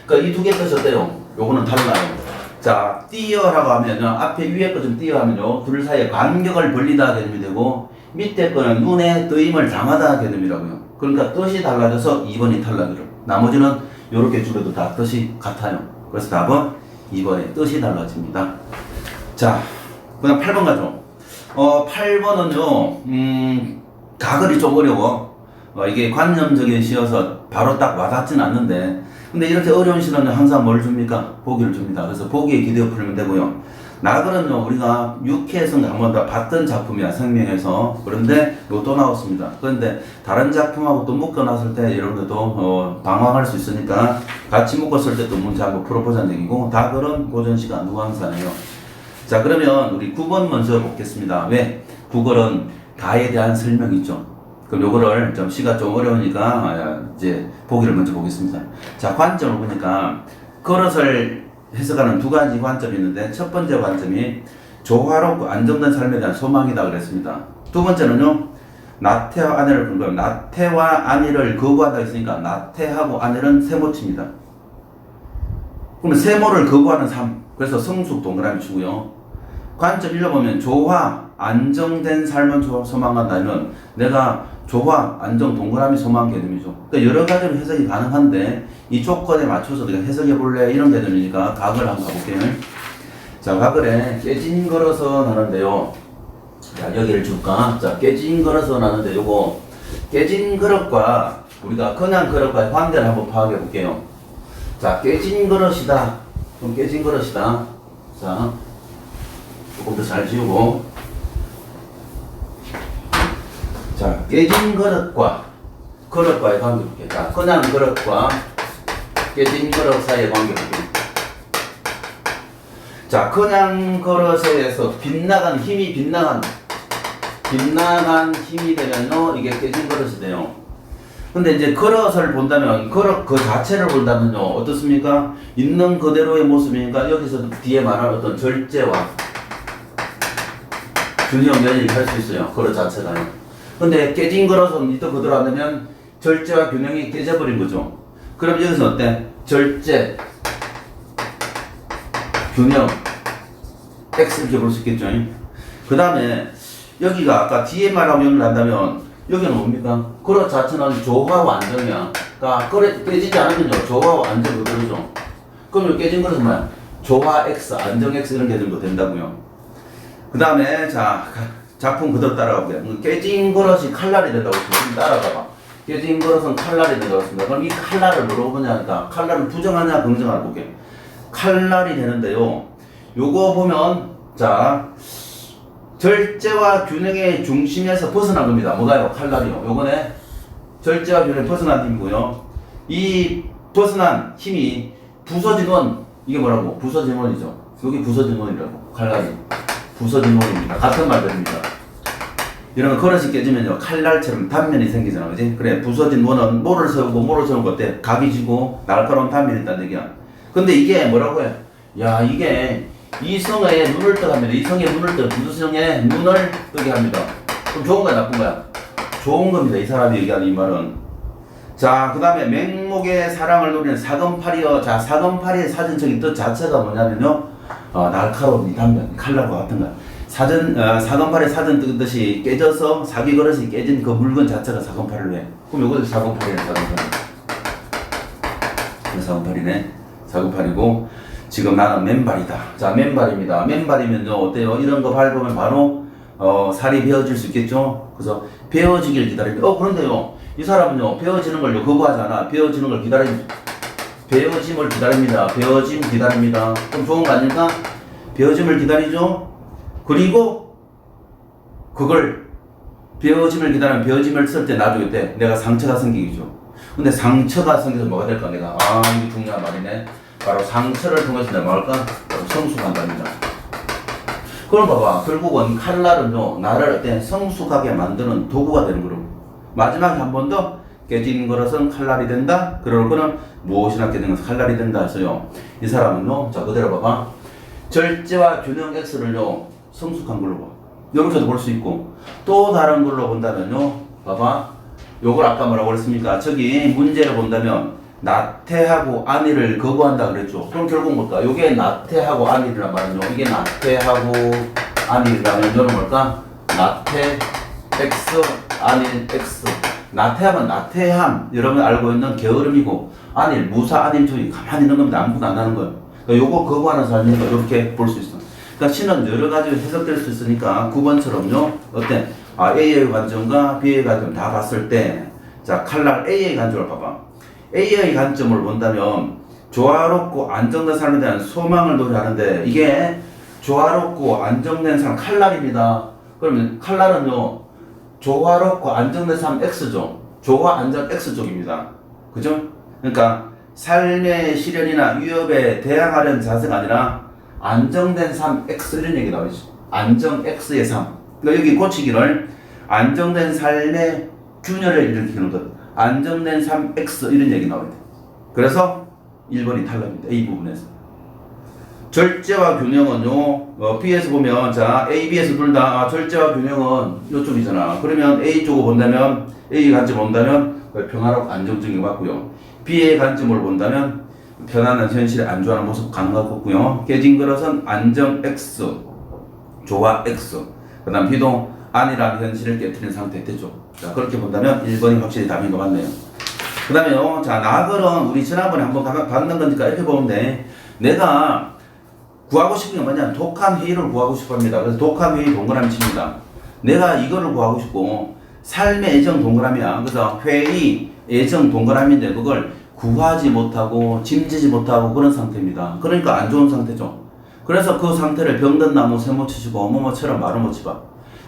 A: 그러니까 이 두 개 뜻이 어때요? 요거는 달라요. 자, 띠어라고 하면요, 앞에 위에 거 좀 띠어 하면요, 둘 사이에 간격을 벌리다 개념이 되고, 밑에 거는 눈에 뜨임을 당하다 개념이라고요. 그러니까 뜻이 달라져서 2번이 탈락이로. 나머지는 요렇게 줄여도 다 뜻이 같아요. 그래서 답은 2번에 뜻이 달라집니다. 자, 그다음 8번 가죠. 8번은요, 가글이 좀 어려워. 이게 관념적인 시여서 바로 딱 와닿진 않는데, 근데 이렇게 어려운 시는 항상 뭘 줍니까? 보기를 줍니다. 그래서 보기에 기대어 풀면 되고요. 나글은요, 우리가 6회에서 한 번 더 봤던 작품이야, 생명에서. 그런데 이거 또 나왔습니다. 그런데 다른 작품하고 또 묶어놨을 때 여러분들도 방황할 수 있으니까 같이 묶었을 때 또 문제 한번 풀어보자는 얘기고, 다글은 고전시가 누앙사네요. 자, 그러면 우리 9번 먼저 보겠습니다. 왜? 9번은 가에 대한 설명이죠. 그럼 요거를 좀 시가 좀 어려우니까 이제 보기를 먼저 보겠습니다. 자, 관점을 보니까 그릇을 해석하는 두 가지 관점이 있는데, 첫 번째 관점이 조화롭고 안정된 삶에 대한 소망이다 그랬습니다. 두 번째는요, 나태와 안해를 근거하면, 나태와 안해를 거부한다 했으니까 나태하고 안해는 세모치입니다. 그러면 세모를 거부하는 삶, 그래서 성숙 동그라미 치고요. 관점 1로 보면 조화, 안정된 삶을 소망한다면 내가 조화, 안정, 동그라미 소망 개념이죠. 그러니까 여러 가지로 해석이 가능한데 이 조건에 맞춰서 내가 해석해 볼래 이런 개념이니까 각을 한번 가볼게요. 자, 각을에 깨진 걸어서 나는데요. 자, 여기를 줄까? 자, 깨진 걸어서 나는데 요거 깨진 그릇과 우리가 그냥 그릇과의 관계를 한번 파악해 볼게요. 자, 깨진 그릇이다. 그럼 깨진 그릇이다. 자, 조금 더 잘 지우고. 자, 깨진 그릇과의 관계 볼게요. 자, 그냥 그릇과 깨진 그릇 사이의 관계 볼게요. 자, 그냥 그릇에서 빗나간 힘이 빗나간 힘이 되면요, 이게 깨진 그릇이 돼요. 근데 이제 그릇을 본다면, 그릇 그 자체를 본다면요, 어떻습니까? 있는 그대로의 모습이니까 여기서 뒤에 말하는 어떤 절제와 균형 연입을 할 수 있어요. 그릇 자체가요. 근데 깨진 그릇은 있던 그대로 안 되면 절제와 균형이 깨져버린 거죠. 그럼 여기서 어때? 절제, 균형, X 이렇게 볼 수 있겠죠. 그 다음에 여기가 아까 뒤에 말하고 연결한다면 여기는 뭡니까? 그릇 자체는 조화와 안정이야. 그러니까 그릇 깨지지 않으면요 조화와 안정이 그러죠. 그럼 요 깨진 그릇은 뭐야? 조화 X, 안정 X 이런 개념도 된다고요. 그 다음에 자 작품 그대로 따라가볼게요. 깨진 그릇이 칼날이 된다고 했습니다. 따라가봐. 깨진 그릇은 칼날이 된다고 했습니다. 그럼 이 칼날을 뭐라고 보냐니까 칼날을 부정하냐 긍정하냐 볼게요. 칼날이 되는데요. 요거 보면 자 절제와 균형의 중심에서 벗어난 겁니다. 뭐가요? 칼날이요. 요거네 절제와 균형에 벗어난 힘이고요. 이 벗어난 힘이 부서진 원 이게 뭐라고? 부서진 원이죠. 여기 부서진 원이라고 칼날이 부서진 원입니다. 같은 말들입니다. 이러면 그릇이 깨지면요 칼날처럼 단면이 생기잖아, 그지? 그래 부서진 원은 모를 세우고 모를 세우는 것 어때? 각이 지고 날카로운 단면이 있다는 얘기야. 근데 이게 뭐라고 해? 야 이게 이성의 눈을 뜨게 합니다. 이성의 눈을 뜨게 무슨 성의 눈을 뜨게 합니다. 그럼 좋은 거야 나쁜 거야? 좋은 겁니다. 이 사람이 얘기하는 이 말은. 자 그 다음에 맹목의 사랑을 노리는 사금팔이요. 자 사금팔이의 사전적인 뜻 자체가 뭐냐면요 날카로운 이 단면 칼날과 같은 거야. 사금팔의 사전 뜻이 깨져서 사기 그릇이 깨진 그 물건 자체가 사금팔을 해. 그럼 요것도 사금팔이네. 사금팔이네. 사금팔이고 지금 나는 맨발이다. 자 맨발입니다. 맨발이면요 어때요? 이런 거 밟으면 바로 살이 베어질 수 있겠죠. 그래서 베어지길 기다립니다. 그런데요 이 사람은요 베어지는 걸요 거부하지 않아. 베어지는 걸 베어짐을 기다립니다. 베어짐 기다립니다. 그럼 좋은 거 아닐까? 베어짐을 기다리죠. 그리고 그걸 베어짐을 기다리면 베어짐을 쓸 때 나중에 때 내가 상처가 생기죠. 근데 상처가 생겨서 뭐가 될까? 내가 이게 중요한 말이네. 바로 상처를 통해서 내가 뭐 할까? 바로 성숙한답니다. 그럼 봐봐. 결국은 칼날은요 나를 어때? 성숙하게 만드는 도구가 되는 거로. 마지막에 한 번 더 깨진 그릇은 칼날이 된다. 그럴 거는 무엇이나 깨진 것은 칼날이 된다 했어요. 이 사람은요 자 그대로 봐봐. 절제와 균형 X를요 성숙한 걸로 봐. 이렇게도 볼 수 있고 또 다른 걸로 본다면요 봐봐. 요걸 아까 뭐라고 그랬습니까? 저기 문제를 본다면 나태하고 안위를 거부한다 그랬죠. 그럼 결국 뭘까? 요게 나태하고 안위란 말은요 이게 나태하고 안위라면 이거는 뭘까? 나태 X 안일 X. 나태함은 나태함 여러분 알고 있는 게으름이고 안일 무사 안일 주의 가만히 있는 겁니다. 아무것도 안 하는 거예요. 그러니까 요거 거부하는 사람이니까 이렇게 볼 수 있어. 그러니까 신은 여러 가지로 해석될 수 있으니까 9번처럼요 어때? A의 관점과 B의 관점 다 봤을 때 자 칼날 A의 관점을 봐봐. A의 관점을 본다면 조화롭고 안정된 삶에 대한 소망을 노래하는데 이게 조화롭고 안정된 삶 칼날입니다. 그러면 칼날은요 조화롭고 안정된 삶 X죠. 조화 안정 X쪽입니다. 그죠? 그러니까 삶의 시련이나 위협에 대항하려는 자세가 아니라 안정된 삶 X 이런 얘기 나오죠. 안정 X의 삶. 그러니까 여기 고치기를 안정된 삶의 균열을 일으키는 것. 안정된 삶 X 이런 얘기 나와요. 그래서 1번이 탈락입니다. 이 부분에서. 절제와 균형은요 B에서 보면 자 A, B에서 둘 다 절제와 균형은 이쪽이잖아. 그러면 A 쪽을 본다면 A 관점을 본다면 평화롭고 안정적인 것 같고요. B의 관점을 본다면 편안한 현실에 안주하는 모습 가능할 거고요. 깨진 그릇은 안정 X, 조화 X. 그 다음 B도 안이라는 현실을 깨뜨린 상태 되죠. 자 그렇게 본다면 1번이 확실히 답인 것 같네요. 그 다음에요 자 낙을은 우리 지난번에 한번 봤는 거니까 이렇게 보면 돼. 내가 구하고 싶은 게 뭐냐면 독한 회의를 구하고 싶어 합니다. 그래서 독한 회의 동그라미 칩니다. 내가 이거를 구하고 싶고 삶의 애정 동그라미야. 그래서 회의, 애정 동그라미인데 그걸 구하지 못하고 짐지지 못하고 그런 상태입니다. 그러니까 안 좋은 상태죠. 그래서 그 상태를 병든 나무 세모 치시고 어머머처럼 말을 못 치봐.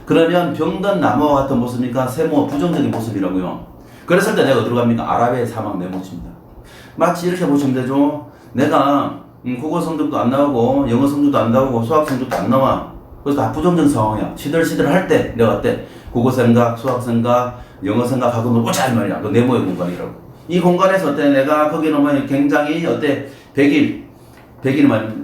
A: 그러면 병든 나무와 같은 모습이니까 세모 부정적인 모습이라고요. 그랬을 때 내가 어디로 갑니까? 아랍의 사막 네모칩니다. 마치 이렇게 보시면 되죠. 내가 국어 성적도 안 나오고 영어 성적도 안 나오고 수학 성적도 안 나와. 그래서 다 부정적인 상황이야. 시들시들 할 때 내가 어때? 국어 생각, 수학 생각, 영어 생각하고 놀자 이 말이야. 그 네모의 공간이라고. 이 공간에서 어때? 내가 거기는 뭐 굉장히 어때? 백일은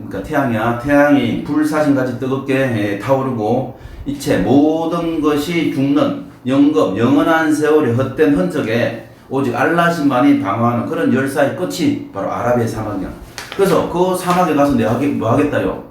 A: 그러니까 태양이야. 태양이 불사신같이 뜨겁게 타오르고 이체 모든 것이 죽는 영겁 영원한 세월의 헛된 흔적에 오직 알라신만이 방어하는 그런 열사의 끝이 바로 아랍의 사막이야. 그래서 그 사막에 가서 내가 뭐 하겠다요?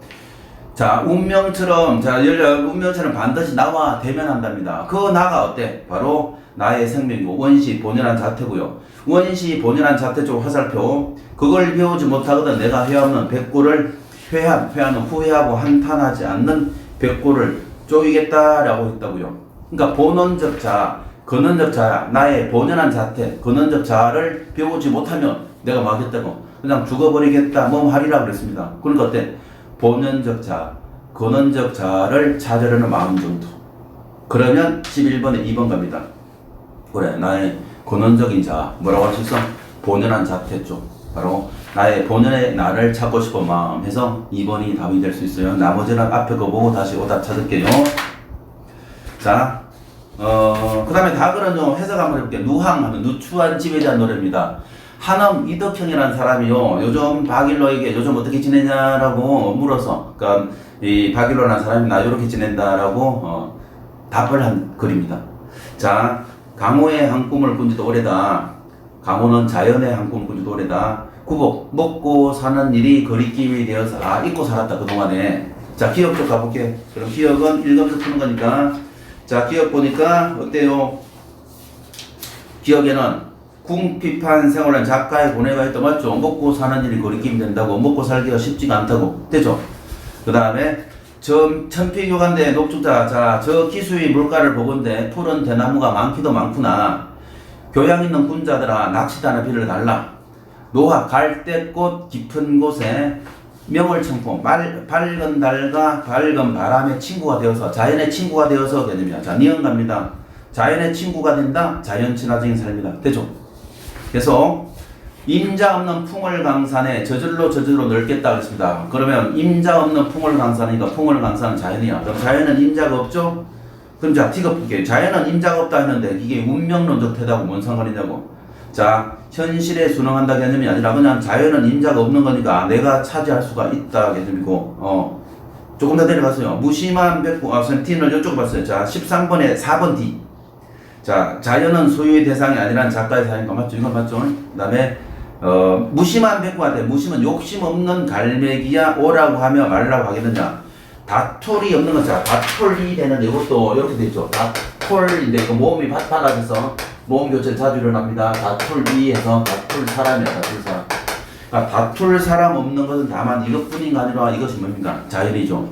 A: 자, 운명처럼, 운명처럼 반드시 나와 대면한답니다. 그 나가 어때? 바로 나의 생명이고, 원시 본연한 자태고요. 원시 본연한 자태 쪽 화살표, 그걸 배우지 못하거든 내가 해왔는 백골을 회하는 후회하고 한탄하지 않는 백골을 쪼이겠다라고 했다고요. 그러니까 본원적 자, 근원적 자, 나의 본연한 자태, 근원적 자를 배우지 못하면 내가 뭐 하겠다고? 그냥 죽어버리겠다, 하리라 그랬습니다. 그러니까 어때? 본연적 자, 근원적 자를 찾으려는 마음 정도. 그러면 11번에 2번 갑니다. 그래, 나의 근원적인 자, 뭐라고 할 수 있어? 본연한 자태 쪽. 바로 나의 본연의 나를 찾고 싶은 마음 해서 2번이 답이 될 수 있어요. 나머지는 앞에 거 보고 다시 오답 찾을게요. 자, 그 다음에 답을은요, 해석 한번 해볼게요. 누항 하면 누추한 집에 대한 노래입니다. 한엄 이덕형이라는 사람이요, 요즘 박일로에게 요즘 어떻게 지내냐라고 물어서, 그러니까 이 박일로라는 사람이 나 이렇게 지낸다라고 답을 한 글입니다. 자, 강호의 한 꿈을 꾼 지도 오래다. 강호는 자연의 한 꿈을 꾼 지도 오래다. 구복, 먹고 사는 일이 거리낌이 되어서 잊고 살았다 그동안에. 자, 기억 쪽 가볼게. 그럼 기억은 읽으면서 푸는 거니까. 자, 기억 보니까 어때요? 기억에는 궁핍한 생활은 작가의 고뇌가 있다. 맞죠? 먹고 사는 일이 거리낌이 된다고. 먹고 살기가 쉽지가 않다고. 되죠? 그 다음에 천피교간대 녹주자. 자, 저 기수의 물가를 보건대 푸른 대나무가 많기도 많구나. 교양 있는 군자들아, 낚시다나 비를 달라. 노화 갈대꽃 깊은 곳에 명월청풍 밝은 달과 밝은 바람의 친구가 되어서, 자연의 친구가 되어서 개념이야. 자, 니은 갑니다. 자연의 친구가 된다. 자연 친화적인 삶이다. 되죠? 그래서 임자 없는 풍월 강산에 저절로 넓겠다 그랬습니다. 그러면 임자 없는 풍월 강산이니까 풍월 강산은 자연이야. 그럼 자연은 임자가 없죠? 그럼 자, 티격볼게요. 자연은 임자가 없다 했는데 이게 운명론적 태도하고 뭔 상관이냐고. 자, 현실에 순응한다 개념이 아니라 그냥 자연은 임자가 없는 거니까 내가 차지할 수가 있다 개념이고, 조금 더 내려가세요. 무심한 백구, 선생님 T는 이쪽 봤어요. 자, 13번에 4번 D. 자, 자연은 소유의 대상이 아니란 작가의 사연가 맞죠? 이건 맞죠? 그 다음에 무심한 백구한테, 무심은 욕심 없는 갈매기야 오라고 하며 말라고 하겠느냐. 다툴이 없는 거죠. 다툴이 되는 이것도 이렇게 되죠. 다툴인데 그 모음이 받아서 모음 교체 자주 일어납니다. 다툴이에서 다툴 사람이야. 다툴 사람. 그러니까 다툴 사람 없는 것은 다만 이것뿐인가 아니라 이것이 뭡니까? 자연이죠.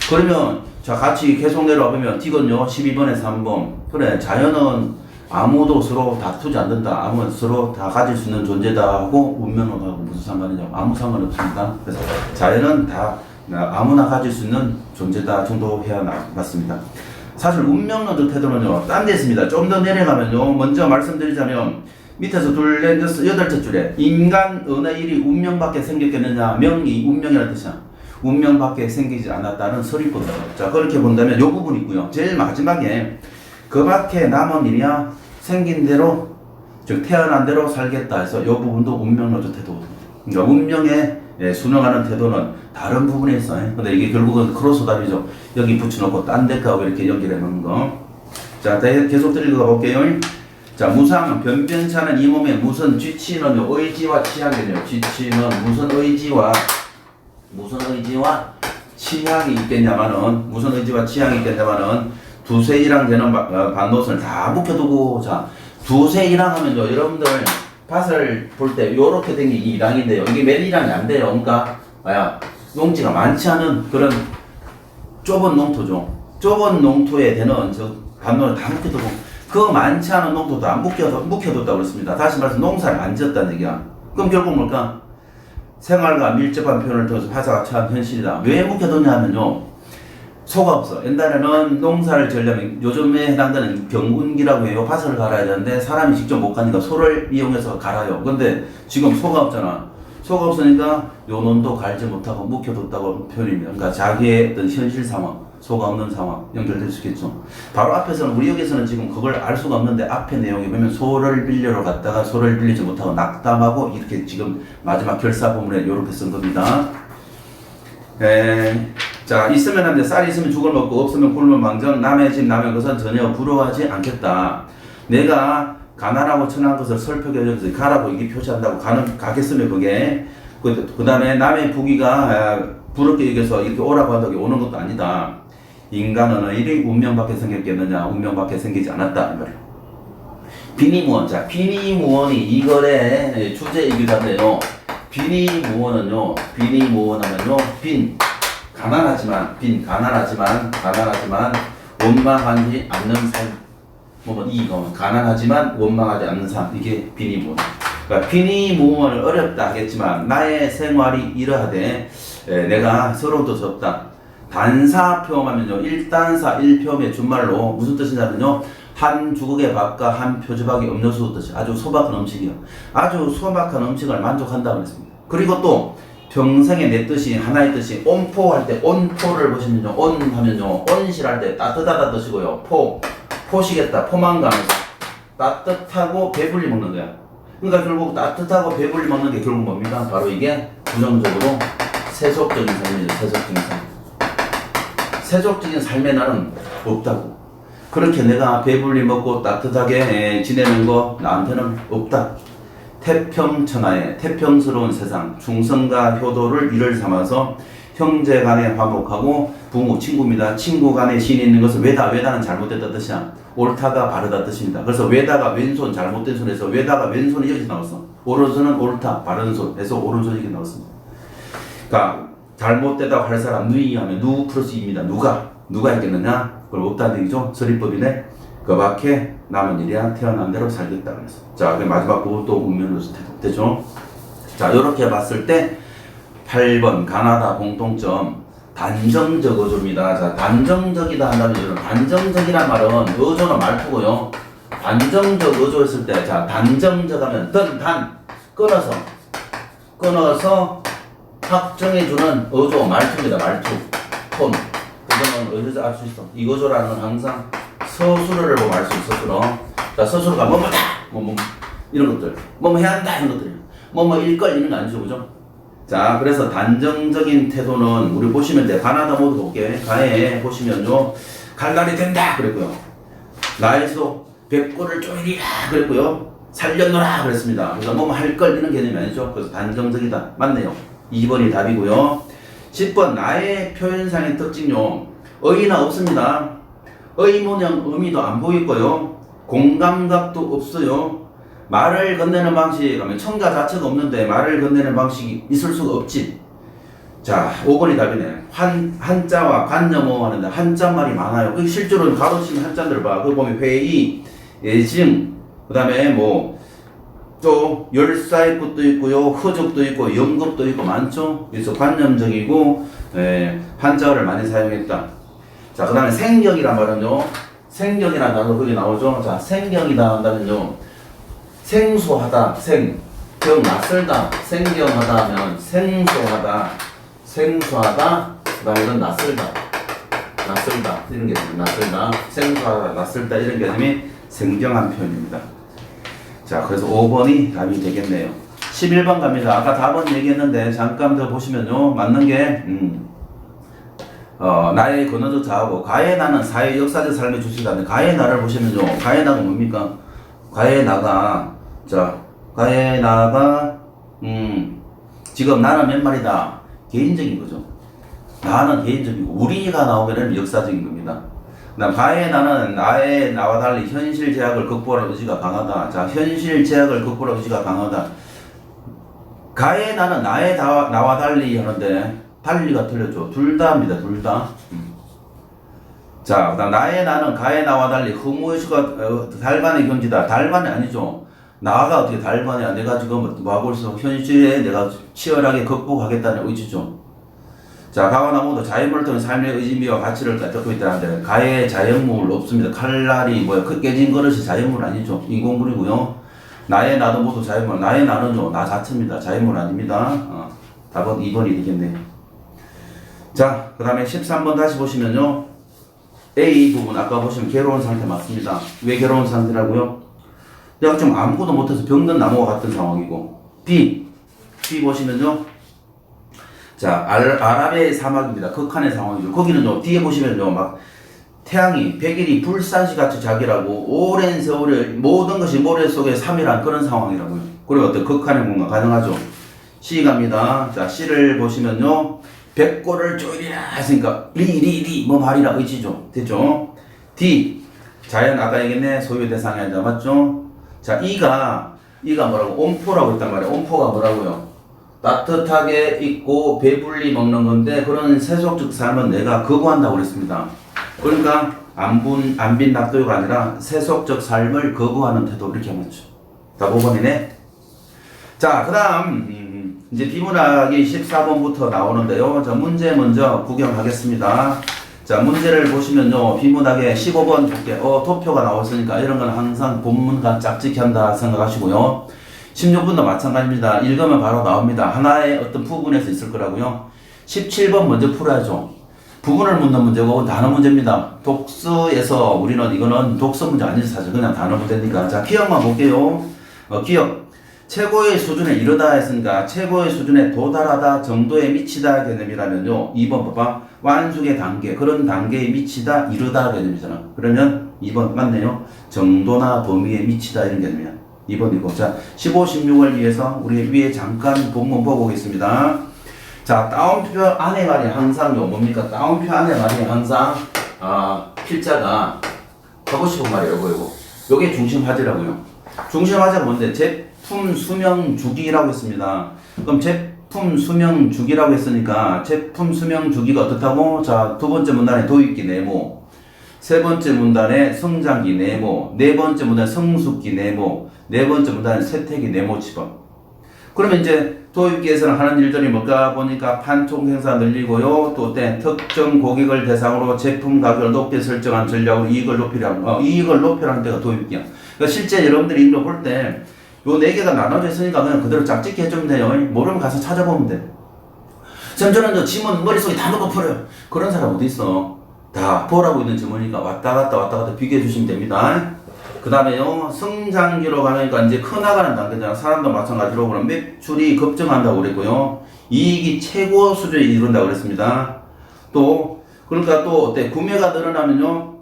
A: 그러면 자, 같이 계속 내려와 보면 D건요. 12번에 3번. 그래, 자연은 아무도 서로 다투지 않는다. 아무 서로 다 가질 수 있는 존재다 하고 운명론하고 무슨 상관이냐고. 아무 상관 없습니다. 그래서 자연은 다 아무나 가질 수 있는 존재다 정도 해야 맞습니다. 사실 운명론적 태도는요, 딴 데 있습니다. 좀 더 내려가면요, 먼저 말씀드리자면, 밑에서 여덟째 줄에, 인간 어느 일이 운명밖에 생겼겠느냐, 명이 운명이라는 뜻이야. 운명밖에 생기지 않았다는 설이거든요. 자, 그렇게 본다면 요 부분이 있고요. 제일 마지막에, 그 밖에 남은 일이야, 생긴 대로, 즉, 태어난 대로 살겠다 해서 요 부분도 운명론적 태도거든요. 그러니까 운명에 순응하는 태도는 다른 부분에 있어요. 근데 이게 결국은 크로스 답이죠. 여기 붙여놓고 딴 데까지 이렇게 연결해 놓는 거. 자, 계속 읽어가 볼게요. 자, 무상, 변변치 않은 이 몸에 무슨 쥐치는 의지와 취향이네요. 쥐치는 무슨 의지와 취향이 있겠냐마는, 무슨 의지와 취향이 있겠냐마는 두세 이랑 되는 반노선을 다 묵혀두고, 자, 두세 이랑 하면요, 여러분들 밭을 볼 때 요렇게 된 게 이 이랑인데요. 이게 몇 이랑이 안 돼요. 그러니까 농지가 많지 않은 그런 좁은 농토죠. 좁은 농토에 되는 저 반노를 다 묵혀두고, 그 많지 않은 농토도 다 묵혀뒀다고 그랬습니다. 다시 말해서 농사를 안 지었다는 얘기야. 그럼 결국 뭘까? 생활과 밀접한 표현을 통해서 화자가 처한 현실이다. 왜 묵혀뒀냐 하면요, 소가 없어. 옛날에는 농사를 지으려면 요즘에 해당되는 경운기라고 해요. 밭을 갈아야 되는데 사람이 직접 못 가니까 소를 이용해서 갈아요. 근데 지금 소가 없잖아. 소가 없으니까 요 논도 갈지 못하고 묵혀뒀다고 표현입니다. 그러니까 자기의 어떤 현실 상황, 소가 없는 상황 연결될 수 있겠죠. 바로 앞에서는, 우리 여기서는 지금 그걸 알 수가 없는데 앞에 내용에 보면 소를 빌려러 갔다가 소를 빌리지 못하고 낙담하고 이렇게 지금 마지막 결사부문에 이렇게 쓴 겁니다. 자, 있으면 한데 쌀이 있으면 죽을 먹고 없으면 굶을 망정, 남의 집 남의 것은 전혀 부러워하지 않겠다. 내가 가난하고 천한 것을 설표게 여기서 가라고 이게 표시한다고 가겠으면 그게 그 다음에 남의 부귀가 부럽게 여기서 이렇게 오라고 한다고 오는 것도 아니다. 인간은 이리 운명밖에 생겼겠느냐? 운명밖에 생기지 않았다. 이 말이에요. 비니무원. 자, 비니무원이 이거의 주제이기도 한데요. 비니무원은요, 비니무원하면요, 가난하지만 원망하지 않는 삶. 이거 가난하지만 원망하지 않는 삶. 이게 비니무원. 그러니까 비니무원을 어렵다 하겠지만 나의 생활이 이러하되 내가 서러운 뜻 없다. 단사표하면요, 1단사 1표의 준말로 무슨 뜻이냐면요, 한 주걱의 밥과 한 표주박의 음료수 뜻이 아주 소박한 음식이요. 아주 소박한 음식을 만족한다고 했습니다. 그리고 또 평생에 내 뜻이 하나의 뜻이 온포할 때 온포를 보시면요, 온 하면요, 온실할 때 따뜻하다 뜻이고요. 포시겠다, 포만감에서 따뜻하고 배불리 먹는 거야. 그러니까 결국 따뜻하고 배불리 먹는 게 결국 뭡니까? 바로 이게 부정적으로 세속적인 삶이죠. 세속적인 삶. 세속적인 삶의 날은 없다고. 그렇게 내가 배불리 먹고 따뜻하게 지내는 거 나한테는 없다. 태평천하의 태평스러운 세상, 충성과 효도를 일을 삼아서 형제 간에 화목하고 부모, 친구입니다. 친구 간에 신이 있는 것은 외다는 잘못됐다 뜻이야. 옳다가 바르다 뜻입니다. 그래서 외다가 왼손, 잘못된 손에서 외다가 왼손이 여기 나왔어. 오른손은 옳다, 바른 손에서 오른손이 이렇게 나왔습니다. 그러니까 잘못되다고 할 사람 누이 하면 누 플러스 입니다. 누가 있겠느냐? 그걸 없다는 얘기죠. 서리법이네. 그 밖에 남은 일이야 태어난 대로 살겠다 그래서. 자, 그 마지막 부분 또 운명으로서 되죠. 자, 이렇게 봤을 때 8번 가나다 공통점 단정적 어조입니다. 자, 단정적이다 한다면 이런 단정적이란 말은 어조는 말투고요. 단정적 어조 했을 때, 자, 단정적 하면 끊어서 확정해주는 어조 말투입니다. 말투, 톤. 그거는 어디서 알 수 있어? 이 어조라는 건 항상 서술어를 보면 알 수 있어. 서술어. 자, 서술어가 뭐뭐다, 이런 것들, 뭐뭐 해야 한다 이런 것들이에요. 뭐뭐 일걸 이런 거 아니죠, 그죠? 자, 그래서 단정적인 태도는 우리 보시면 돼. 가나다 모두 볼게. 가에 보시면요, 갈갈이 된다 그랬고요. 나에서 백골을 쪼이리라 그랬고요. 살려놓으라 그랬습니다. 그래서 뭐뭐 할 걸 이런 개념이 아니죠. 그래서 단정적이다. 맞네요. 2번이 답이고요. 10번 나의 표현상의 특징요. 어이나 없습니다. 의문형 의미도 안 보이고요. 공감각도 없어요. 말을 건네는 방식 하면 청자 자체가 없는데 말을 건네는 방식이 있을 수가 없지. 자, 5번이 답이네. 한자와 관념어 하는데 한자말이 많아요. 그 실제로는 가로치면 한자들 봐. 그거 보면 회의, 예증, 그 다음에 또 열사의 것도 있고요, 허적도 있고, 영겁도 있고 많죠. 그래서 관념적이고 한자어를 많이 사용했다. 자, 그 다음에 생경이란 말은요, 생경이라는 단어 거기 나오죠. 자, 생경이다 한다면요, 생소하다, 경 낯설다, 생경하다 하면 생소하다, 그 다음에 이건 낯설다 이런 개념, 낯설다, 생소하다, 낯설다 이런 개념이 생경한 표현입니다. 자, 그래서 5번이 답이 되겠네요. 11번 갑니다. 아까 답은 얘기했는데 잠깐 더 보시면요, 맞는 게 나의 근원적 자아고, 가의 나는 사회 역사적 삶의 주체다. 가의 나를 보시면요, 가의 나가 뭡니까? 가의 나가 지금 나는 몇 말이다. 개인적인 거죠. 나는 개인적이고, 우리가 나오게 되면 역사적인 겁니다. 그다음 가의 나는 나의 나와 달리 현실 제약을 극복할 의지가 강하다. 자, 현실 제약을 극복할 의지가 강하다. 가의 나는 나의 나와 달리 하는데 달리가 틀렸죠. 둘 다입니다. 둘 다. 자, 그다음 나의 나는 가의 나와 달리 허무의식과 달관의 경지다. 달관이 아니죠. 나가 어떻게 달관이야. 내가 지금 뭐 하고 있어. 현실에 내가 치열하게 극복하겠다는 의지죠. 자, 가와 나무도 자연물을 통해 삶의 의미와 가치를 갖고 있다는데 가의 자연물 없습니다. 칼날이 깨진 그릇이 자연물 아니죠. 인공물이고요. 나의 나도 모두 자연물. 나의 나는요, 나 자체입니다. 자연물 아닙니다. 답은 2번이 되겠네요. 자, 그 다음에 13번 다시 보시면요, A 부분 아까 보시면 괴로운 상태 맞습니다. 왜 괴로운 상태라고요? 내가 좀 아무것도 못해서 병든 나무와 같은 상황이고, B 보시면요, 자, 아라비아의 사막입니다. 극한의 상황이죠. 거기는요, 뒤에 보시면요, 막 태양이 백일이 불사시 같이 자기라고 오랜 세월에 모든 것이 모래 속에 삼일한 그런 상황이라고요. 그리고 어떤 극한의 공간 가능하죠. C 갑니다. 자, C를 보시면요, 백골을 쪼이리라 했으니까 리 뭐 말이라 의지죠. 됐죠? D 자연 아까 얘기했네. 소유 대상이 아니다. 맞죠? 자 이가 뭐라고? 온포라고 했단 말이야. 온포가 뭐라고요? 따뜻하게 입고 배불리 먹는 건데 그런 세속적 삶은 내가 거부한다고 그랬습니다. 그러니까 안빈 낙도요가 아니라 세속적 삶을 거부하는 태도 이렇게 하면죠. 자 5번이네. 자 그다음 이제 비문학이 14번부터 나오는데요. 자 문제 먼저 구경하겠습니다. 자 문제를 보시면요. 비문학에 15번 줄게. 도표가 나왔으니까 이런 건 항상 본문과 짝짓기 한다 생각하시고요. 16번도 마찬가지입니다. 읽으면 바로 나옵니다. 하나의 어떤 부분에서 있을 거라고요. 17번 먼저 풀어야죠. 부분을 묻는 문제고 단어 문제입니다. 독서에서 우리는 이거는 독서 문제 아니지 사실 그냥 단어 문제니까. 자 기억만 볼게요. 기억. 최고의 수준에 이르다 했으니까 최고의 수준에 도달하다 정도에 미치다 개념이라면요. 2번 봐봐. 완숙의 단계 그런 단계에 미치다 이르다 개념이잖아. 그러면 2번 맞네요. 정도나 범위에 미치다 이런 개념이야. 2번이고. 자 15, 16을 위해서 우리 위에 잠깐 본문 보고 오겠습니다. 자 다운표 안에 말이 항상 뭡니까? 다운표 안에 말이 항상 필자가 하고 싶은 말이에요. 요게 중심화제라고요. 중심화제가 뭔데? 제품 수명 주기라고 했습니다. 그럼 제품 수명 주기라고 했으니까 제품 수명 주기가 어떻다고? 자 두 번째 문단에 도입기 네모, 세 번째 문단에 성장기 네모, 네 번째 문단에 성숙기 네모, 네 번째 문단에 세태기 네모 집어. 그러면 이제 도입기에서는 하는 일들이 뭘까 보니까 판촉 생산 늘리고요. 또 특정 고객을 대상으로 제품 가격을 높게 설정한 전략으로 이익을 높이라는 데가 도입기야. 그러니까 실제 여러분들이 이거 볼 때 요 네 개가 나눠져 있으니까 그냥 그대로 짝짓기 해주면 돼요. 모르면 가서 찾아보면 돼. 저는 지문 머릿속에 다 넣고 풀어요. 그런 사람 어디 있어? 다 보라고 있는 지문이니까 왔다 갔다 비교해 주시면 됩니다. 그 다음에요, 성장기로 가니까 이제 커나가는 단계잖아. 사람도 마찬가지로 그럼 매출이 급증한다고 그랬고요. 이익이 최고 수준에 이른다고 그랬습니다. 그러니까 또 어때? 구매가 늘어나면요,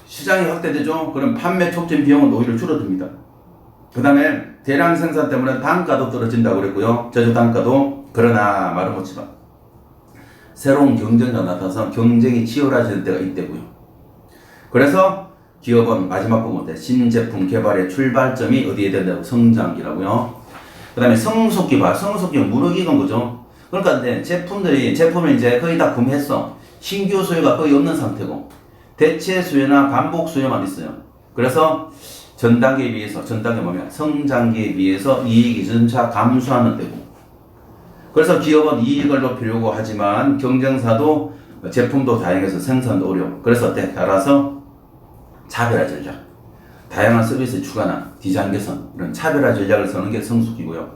A: 시장이 확대되죠? 그럼 판매 촉진 비용은 오히려 줄어듭니다. 그 다음에 대량 생산 때문에 단가도 떨어진다고 그랬고요. 제조 단가도. 그러나 말은 못지만 새로운 경쟁자가 나타나서 경쟁이 치열해지는 때가 이때고요. 그래서 기업은 마지막 부분인데 신제품 개발의 출발점이 어디에 된다고? 성장기라고요. 그 다음에 성숙기 봐. 성숙기는 무르익은 거죠. 그러니까 근데 제품을 이제 거의 다 구매했어. 신규 수요가 거의 없는 상태고 대체 수요나 반복 수요만 있어요. 그래서 전 단계에 비해서 성장기에 비해서 이익이 점차 감소하는 때고. 그래서 기업은 이익을 높이려고 하지만 경쟁사도 제품도 다양해서 생산도 어려워. 그래서 따라서 차별화 전략, 다양한 서비스 추가나 디자인 개선, 이런 차별화 전략을 쓰는 게 성숙이고요.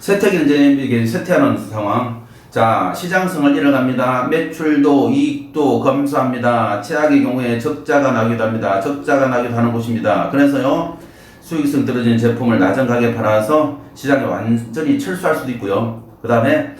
A: 세태기는 이제 이게 쇠퇴하는 상황. 자, 시장성을 잃어갑니다. 매출도 이익도 감소합니다. 최악의 경우에 적자가 나기도 합니다. 적자가 나기도 하는 곳입니다. 그래서요, 수익성 떨어지는 제품을 낮은 가격에 팔아서 시장에 완전히 철수할 수도 있고요. 그 다음에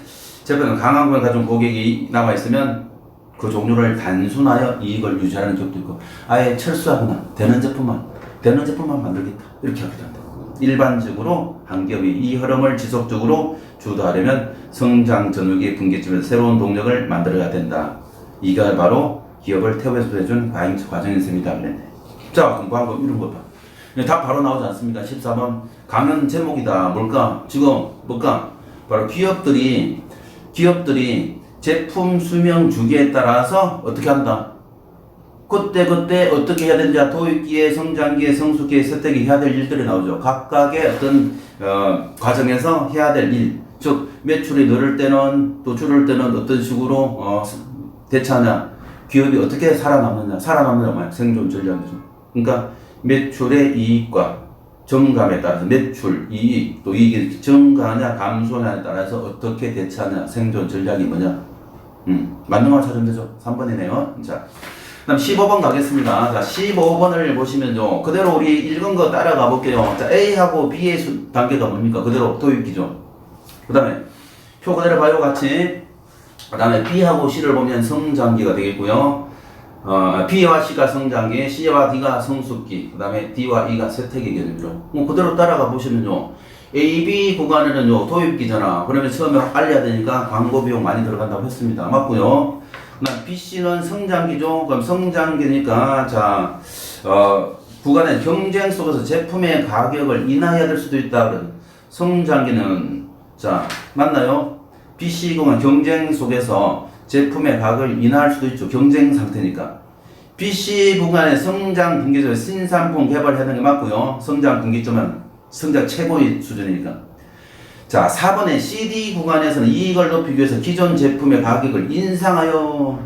A: 제품은 강한 걸 가진 고객이 남아있으면 그 종류를 단순하여 이익을 유지하는 기업도 있고 아예 철수하거나 되는 제품만 만들겠다 이렇게 하기도 한다. 일반적으로 한 기업이 이 흐름을 지속적으로 주도하려면 성장 전후기 분기점에서 새로운 동력을 만들어야 된다. 이가 바로 기업을 태워줘준 과정인 셈이다. 자, 공부한 거 이런 거 봐. 답 바로 나오지 않습니까? 14번 강연 제목이다. 뭘까? 바로 기업들이 제품 수명 주기에 따라서 어떻게 한다? 그때 어떻게 해야 되는지 도입기에 성장기에 성숙기에 세태기 해야 될 일들이 나오죠. 각각의 어떤 과정에서 해야 될 일, 즉 매출이 늘을 때는 또 줄을 때는 어떤 식으로 대처하냐, 기업이 어떻게 살아남느냐 말 생존 전략이죠. 그러니까 매출의 이익과 정감에 따라서 매출, 이익, 또 이익이 증가하냐 감소하냐에 따라서 어떻게 대처하냐 생존 전략이 뭐냐. 맞는 걸 찾으면 되죠. 3번이네요. 자, 그다음 15번 가겠습니다. 자, 15번을 보시면요. 그대로 우리 읽은 거 따라가 볼게요. 자, A하고 B의 단계가 뭡니까? 그대로 도입기죠. 그 다음에 표 그대로 봐요, 같이. 그 다음에 B하고 C를 보면 성장기가 되겠고요. B와 C가 성장기, C와 D가 성숙기, 그 다음에 D와 E가 세태기 개념이죠. 그대로 따라가 보시면요. AB 구간에는요, 도입기잖아. 그러면 처음에 알려야 되니까 광고 비용 많이 들어간다고 했습니다. 맞고요. 그다음 BC는 성장기죠. 그럼 성장기니까, 자, 구간의 경쟁 속에서 제품의 가격을 인하해야 될 수도 있다. 그런 성장기는, 자, 맞나요? BC 구간 경쟁 속에서 제품의 가격을 인하할 수도 있죠. 경쟁 상태니까. BC 구간의 성장 분기점에 신상품 개발해야 되는 게 맞고요. 성장 분기점은 성장 최고의 수준이니까. 자, 4번에 CD 구간에서는 이익을 높이기 위해서 기존 제품의 가격을 인상하여.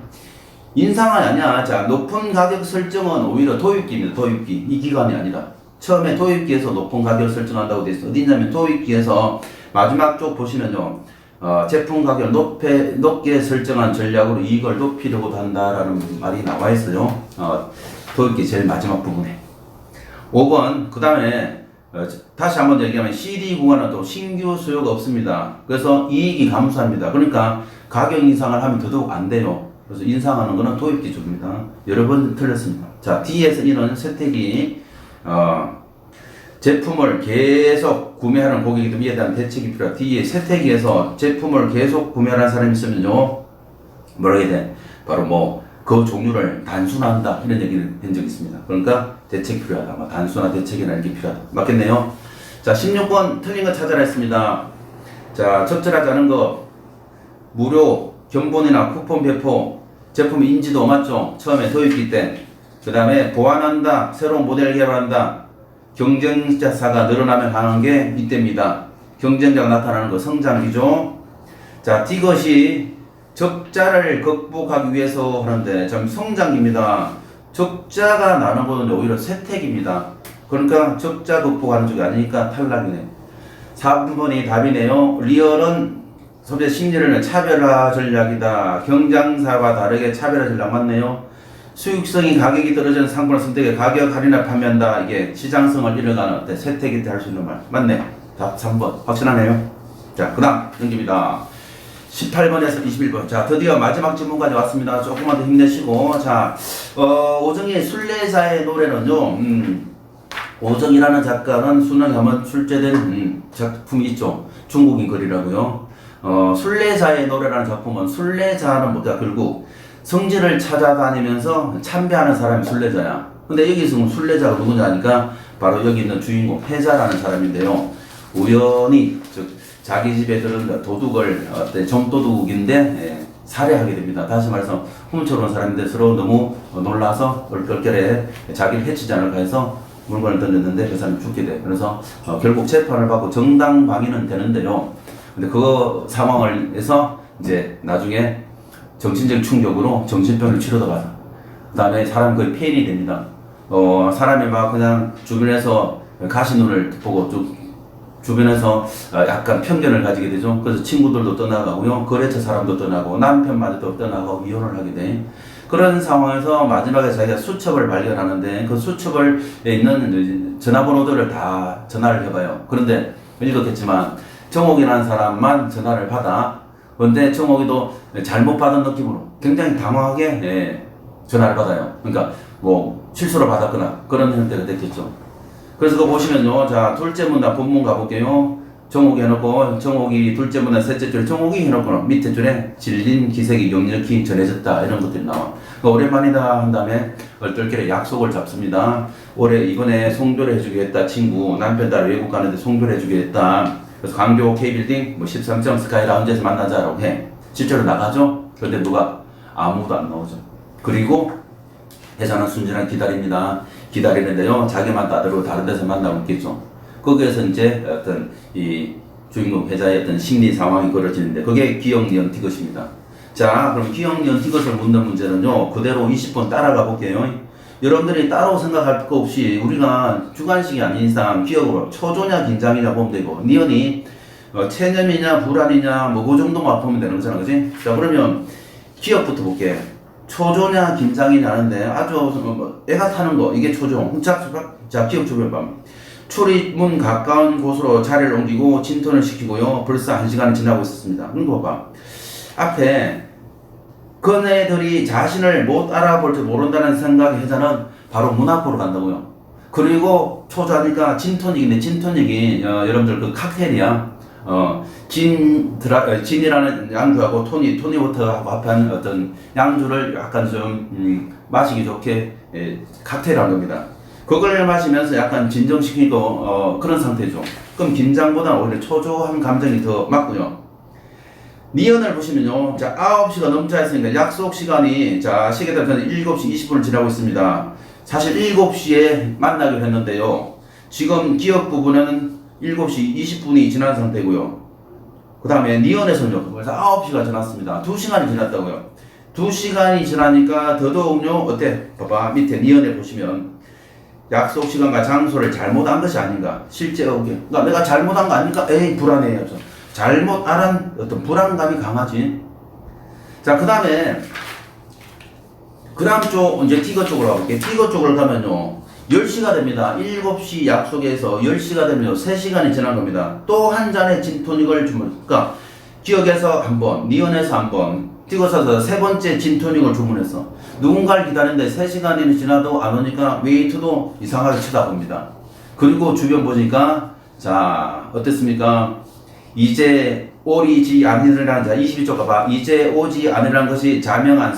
A: 인상이 아니야. 자, 높은 가격 설정은 오히려 도입기입니다. 도입기. 이 기간이 아니라. 처음에 도입기에서 높은 가격을 설정한다고 되어 있어. 어디 있냐면 도입기에서 마지막 쪽 보시면요. 제품 가격을 높게 설정한 전략으로 이익을 높이려고 한다라는 말이 나와 있어요. 도입기 제일 마지막 부분에. 5번, 그 다음에, 다시 한번 얘기하면 CD 구간은 또 신규 수요가 없습니다. 그래서 이익이 감소합니다. 그러니까 가격 인상을 하면 더더욱 안 돼요. 그래서 인상하는 거는 도입기 쪽입니다. 여러 번 틀렸습니다. 자, D에서 이는 세택이, 제품을 계속 구매하는 고객에 대한 대책이 필요하다. D의 세택에서 제품을 계속 구매하는 사람이 있으면요, 뭐라고 해야 돼? 바로 그 종류를 단순화한다. 이런 얘기를 한 적이 있습니다. 그러니까 대책이 필요하다. 단순화 대책이라는 게 필요하다. 맞겠네요? 자, 16번 틀린 거 찾아라 했습니다. 자, 적절하지 않은 거, 무료, 견본이나 쿠폰 배포, 제품 인지도 맞죠? 처음에 도입기 때. 그 다음에 보완한다. 새로운 모델 개발한다. 경쟁자사가 늘어나면 하는 게 이때입니다. 경쟁자가 나타나는 거 성장기죠. 자, 이것이 적자를 극복하기 위해서 하는데 참 성장기입니다. 적자가 나는 것은 오히려 세택입니다. 그러니까 적자 극복하는 쪽이 아니니까 탈락이네요. 4번이 답이네요. 리얼은 소비자 심리를 차별화 전략이다. 경쟁사와 다르게 차별화 전략 맞네요. 수익성이 가격이 떨어지는 상품을 선택해 가격 할인을 판매한다. 이게 시장성을 잃어가는 세택이 할 수 있는 말. 맞네. 답 3번. 확실하네요. 자, 그 다음 넘깁니다. 18번에서 21번. 자, 드디어 마지막 질문까지 왔습니다. 조금만 더 힘내시고. 자, 오정희의 순례자의 노래는요, 오정이라는 작가는 수능에 한번 출제된 작품이 있죠. 중국인 글이라고요. 순례자의 노래라는 작품은 순례자는 뭐다? 결국 성지를 찾아다니면서 참배하는 사람이 순례자야. 근데 여기서 순례자가 누구냐 하니까 바로 여기 있는 주인공 패자라는 사람인데요. 우연히 자기 집에 들은 도둑을 점도둑인데 살해하게 됩니다. 다시 말해서 훔쳐온 사람인데 서로 너무 놀라서 얼떨결에 자기를 해치지 않을까 해서 물건을 던졌는데 그 사람이 죽게 돼. 그래서 결국 재판을 받고 정당방위는 되는데요. 근데 그 상황을 해서 이제 나중에 정신적 충격으로 정신병을 치료도 받아. 그 다음에 사람 거의 폐인이 됩니다. 사람이 막 그냥 주변에서 가시눈을 보고 쭉 주변에서 약간 편견을 가지게 되죠. 그래서 친구들도 떠나가고요. 거래처 사람도 떠나고 남편마저도 떠나고 이혼을 하게 돼. 그런 상황에서 마지막에 자기가 수첩을 발견하는데 그 수첩에 있는 전화번호들을 다 전화를 해봐요. 그런데 읽었겠지만 정옥이라는 사람만 전화를 받아. 그런데 정옥이도 잘못 받은 느낌으로 굉장히 당황하게 전화를 받아요. 그러니까 실수로 받았거나 그런 형태가 됐겠죠. 그래서 그거 보시면요. 자, 둘째 문단 본문 가볼게요. 정옥이 해놓고 정옥이 둘째 문단 셋째 줄에 정옥이 해놓고 밑에 줄에 질린 기색이 역력히 전해졌다. 이런 것들이 나와. 오랜만이다 한 다음에 얼떨결에 약속을 잡습니다. 이번에 송별을 해주겠다. 친구 남편 따라 외국 가는데 송별해 주겠다. 그래서 강교 K빌딩 13점 스카이 라운지에서 만나자라고 해. 실제로 나가죠? 그런데 누가? 아무도 안 나오죠. 그리고 회사는 순진하게 기다립니다. 기다리는데요. 자기만 따로 다른 데서 만나고 있겠죠. 거기에서 이제 어떤 이 주인공 회사의 어떤 심리 상황이 벌어지는데 그게 기억연티것입니다. 자, 그럼 기억연티것을 묻는 문제는요. 그대로 20번 따라가 볼게요. 여러분들이 따로 생각할 거 없이 우리가 주관식이 아닌 이상 기억으로 초조냐 긴장이냐 보면 되고 니은이 체념이냐 불안이냐 그 정도만 보면 되는 거잖아. 그지? 자, 그러면 기억부터 볼게. 초조냐 긴장이냐 하는데 아주 애가 타는 거 이게 초조. 자, 기억 주변 출입문 가까운 곳으로 자리를 옮기고 진통을 시키고요. 벌써 1시간이 지나고 있었습니다. 이거 봐봐. 앞에 그네들이 자신을 못 알아볼 줄 모른다는 생각의 회사는 바로 문 앞으로 간다고요. 그리고 초조하니까 진토닉인데 진토닉이 여러분들 그 칵테일이야. 진이라는 양주하고 토니워터하고 합한 어떤 양주를 약간 좀 마시기 좋게 칵테일한 겁니다. 그걸 마시면서 약간 진정시키고 그런 상태죠. 그럼 긴장보다 오히려 초조한 감정이 더 맞고요. 니언을 보시면요. 자, 9시가 넘자 했으니까 약속 시간이 자, 시계대로 7시 20분을 지나고 있습니다. 사실 7시에 만나기로 했는데요. 지금 기억 부분은 7시 20분이 지난 상태고요. 그 다음에 니언에서는요. 그래서 9시가 지났습니다. 2시간이 지났다고요. 2시간이 지나니까 더더욱요. 어때? 봐봐. 밑에 니언에 보시면 약속 시간과 장소를 잘못한 것이 아닌가. 실제 그러니까 내가 잘못한 거 아닙니까? 에이 불안해요. 잘못 알은 어떤 불안감이 강하지. 자, 그 다음에 그 다음 쪽 이제 티거 쪽으로 가볼게요. 티거 쪽으로 가면요 10시가 됩니다. 7시 약속에서 10시가 되면 3시간이 지난 겁니다. 또 한 잔의 진토닉을 그러니까 기억에서 한번, 니언에서 한번, 티거에서 3번째 진토닉을 주문했어. 누군가를 기다리는데 3시간이 지나도 안 오니까 웨이트도 이상하게 쳐다봅니다. 그리고 주변 보니까 자 어땠습니까? 이제 오리지 아니라는 자 22쪽 가봐. 이제 오지 아니라는 것이 자명한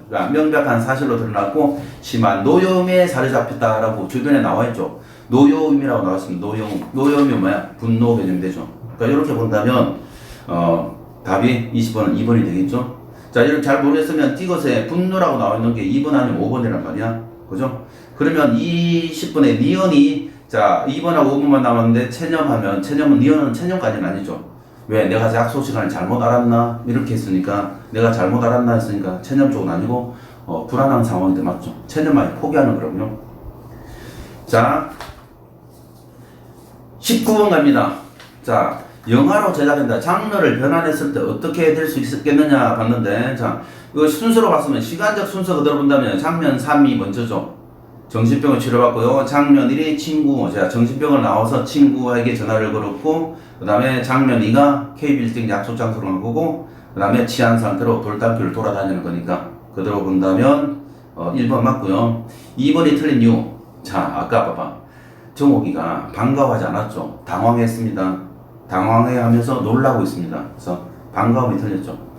A: 명백한 사실로 드러났고 심한 노여움에 사로잡혔다라고 주변에 나와있죠. 노여움이라고 나왔습니다. 노여움이 뭐야? 분노 개념이 되죠. 그러니까 이렇게 본다면 답이 20번은 2번이 되겠죠. 자, 이렇게 잘 모르겠으면 띠것에 분노라고 나와있는 게 2번 아니면 5번이란 말이야. 그죠? 그러면 20번에 니언이 자 2번하고 5번만 남았는데 체념은 니언은 체념까지는 아니죠. 왜? 내가 약속 시간을 잘못 알았나? 이렇게 했으니까 내가 잘못 알았나 했으니까 체념 쪽은 아니고 불안한 상황인데 맞죠? 체념 아예 포기하는 거라고요. 자 19번 갑니다. 자 영화로 제작된다. 장르를 변환했을 때 어떻게 될 수 있겠느냐 봤는데 자 이거 순서로 봤으면 시간적 순서 그대로 본다면 장면 3이 먼저죠. 정신병을 치료받고요. 장면 1이 친구, 제가 정신병을 나와서 친구에게 전화를 걸었고, 그 다음에 장면 2가 K빌딩 약속 장소로 간 거고, 그 다음에 취한 상태로 돌담길을 돌아다니는 거니까, 그대로 본다면, 1번 맞고요. 2번이 틀린 이유. 자, 아까 봐봐. 정옥이가 반가워하지 않았죠. 당황했습니다. 당황해 하면서 놀라고 있습니다. 그래서 반가움이 틀렸죠.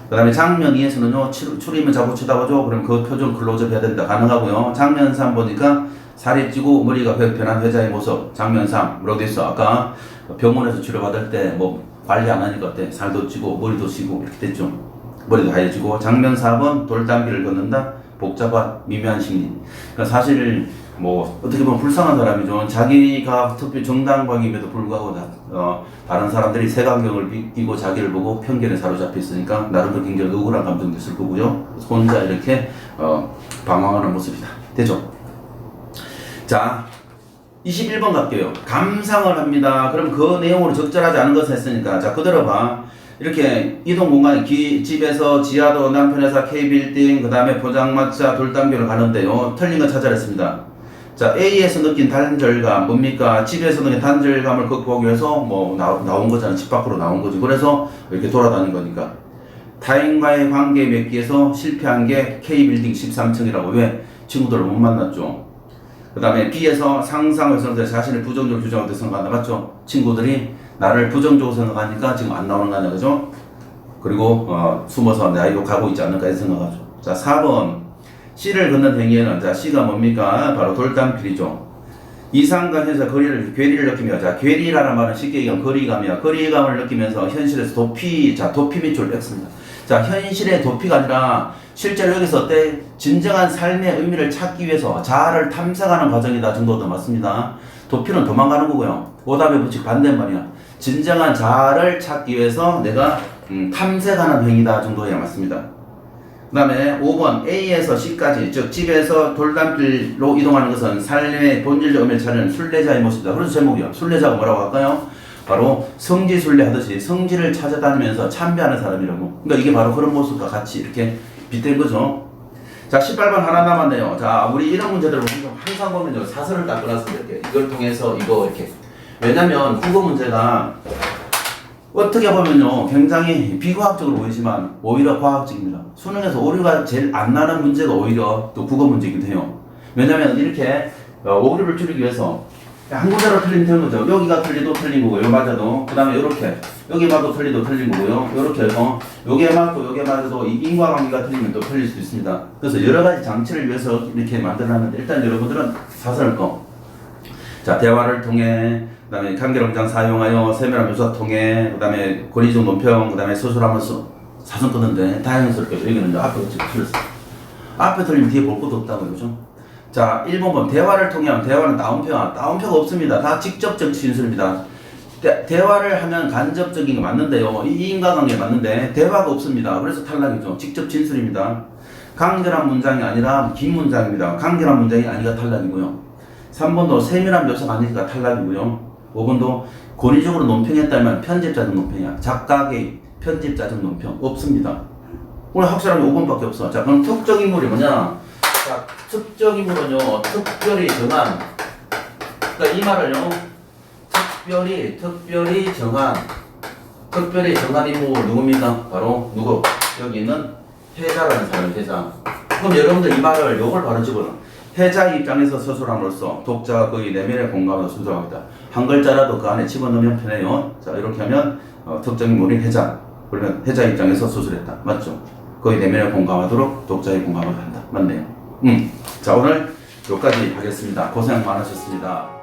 A: 그 다음에 장면 2에서는요, 추리면 자꾸 쳐다보죠. 그럼 그 표정 클로즈업 해야 된다. 가능하고요. 장면 3 보니까 살이 찌고 머리가 변한 회자의 모습. 장면 3. 뭐라고 됐어? 아까 병원에서 치료받을 때 뭐 관리 안 하니까 어때? 살도 찌고 머리도 찌고 이렇게 됐죠. 머리도 하얘지고. 장면 4번 돌담길을 걷는다. 복잡한 미묘한 심리. 그러니까 사실 뭐 어떻게 보면 불쌍한 사람이죠. 자기가 특히 정당방임에도 불구하고 다른 사람들이 색안경을 끼고 자기를 보고 편견에 사로잡혀 있으니까 나름대로 굉장히 억울한 감정도 있을 거고요. 혼자 이렇게 방황하는 모습이다. 되죠? 자 21번 갈게요. 감상을 합니다. 그럼 그 내용으로 적절하지 않은 것을 했으니까 자 그대로 봐. 이렇게 이동 공간이 집에서 지하도 남편 회사 K빌딩 그 다음에 포장마차 돌담길을 가는데요. 틀린 거 찾아냈습니다. 자 A에서 느낀 단절감 뭡니까? 집에서 느낀 단절감을 극복하기 위해서 뭐 나온 거잖아. 집 밖으로 나온 거지. 그래서 이렇게 돌아다닌 거니까. 타인과의 관계 맺기에서 실패한 게 K빌딩 13층이라고. 왜? 친구들을 못 만났죠. 그 다음에 B에서 상상을 생각해 자신을 부정적으로 규정하고 생각한다. 맞죠? 친구들이 나를 부정적으로 생각하니까 지금 안 나오는 거 아니야. 그죠? 그리고 숨어서 나 욕하고 있지 않을까 이 생각하죠. 자 4번 C를 걷는 행위에는 자 C가 뭡니까? 바로 돌담길이죠. 이상과 현실 괴리를 느끼며 자 괴리라는 말은 쉽게 얘기하면 거리감이야. 거리감을 느끼면서 현실에서 도피 밑줄 뺐습니다. 자 현실의 도피가 아니라 실제로 여기서 어때? 진정한 삶의 의미를 찾기 위해서 자아를 탐색하는 과정이다 정도도 맞습니다. 도피는 도망가는 거고요. 오답의 법칙 반대말이야. 진정한 자아를 찾기 위해서 내가 탐색하는 행위다 정도야 맞습니다. 그 다음에 5번 A에서 C까지 즉 집에서 돌담길로 이동하는 것은 삶의 본질적 의미를 찾는 순례자의 모습이다. 그래서 제목이요. 순례자가 뭐라고 할까요? 바로 성지순례 하듯이 성지를 찾아다니면서 참배하는 사람이라고. 그러니까 이게 바로 그런 모습과 같이 이렇게 빗댄 거죠. 자 18번 하나 남았네요. 자 우리 이런 문제들을 항상 보면 사설을 딱 끊었습니다. 이렇게 이걸 통해서 이거 이렇게. 왜냐면 국어 문제가 어떻게 보면요 굉장히 비과학적으로 보이지만 오히려 과학적입니다. 수능에서 오류가 제일 안 나는 문제가 오히려 또 국어 문제이기도 해요. 왜냐면 이렇게 오류를 줄이기 위해서 한 구자로 틀리면 되는 거죠. 여기가 틀리도 틀린 거고요. 맞아도. 그 다음에 이렇게 여기 봐도 틀리도 틀린 거고요. 이렇게 해서 요게 맞고 요게 맞아도 이 인과관계가 틀리면 또 틀릴 수도 있습니다. 그래서 여러 가지 장치를 위해서 이렇게 만들어놨는데 일단 여러분들은 사선을 거. 자, 대화를 통해, 그 다음에 관계론장 사용하여 세밀한 묘사 통해, 그 다음에 권위적 논평, 그 다음에 서술하면서 사선 끄는데 다행스럽게 여기는 이제 앞에 틀렸어. 앞에 틀리면 뒤에 볼 것도 없다고요. 그죠? 자, 1번 대화를 통해 하면 대화는 다운표가 없습니다. 다 직접적 진술입니다. 대화를 하면 간접적인 게 맞는데요. 이 인과관계 맞는데 대화가 없습니다. 그래서 탈락이죠. 직접 진술입니다. 간결한 문장이 아니라 긴 문장입니다. 간결한 문장이 아니라 탈락이고요. 3번도 세밀한 묘사가 아니니까 탈락이고요. 5번도 권위적으로 논평했다면 편집자적 논평이야. 작가의 편집자적 논평 없습니다. 오늘 확실한 게 5번밖에 없어. 자, 그럼 특정 인물이 뭐냐? 자, 특정 인물은요, 특별히 정한. 그러니까 이 말을요, 특별히 정한 인물 누굽니까? 바로 누구? 여기 있는 해자라는 사람이 해자. 그럼 여러분들 이 말을 요걸 바로 집어넣어. 해자 입장에서 서술함으로써 독자가 거의 내면에 공감하고 순수합니다. 한 글자라도 그 안에 집어넣으면 편해요. 자, 이렇게 하면 특정 인물인 해자. 그러면 해자 입장에서 서술했다. 맞죠? 거의 내면에 공감하도록 독자의 공감을 한다. 맞네요. 자, 오늘 여기까지 하겠습니다. 고생 많으셨습니다.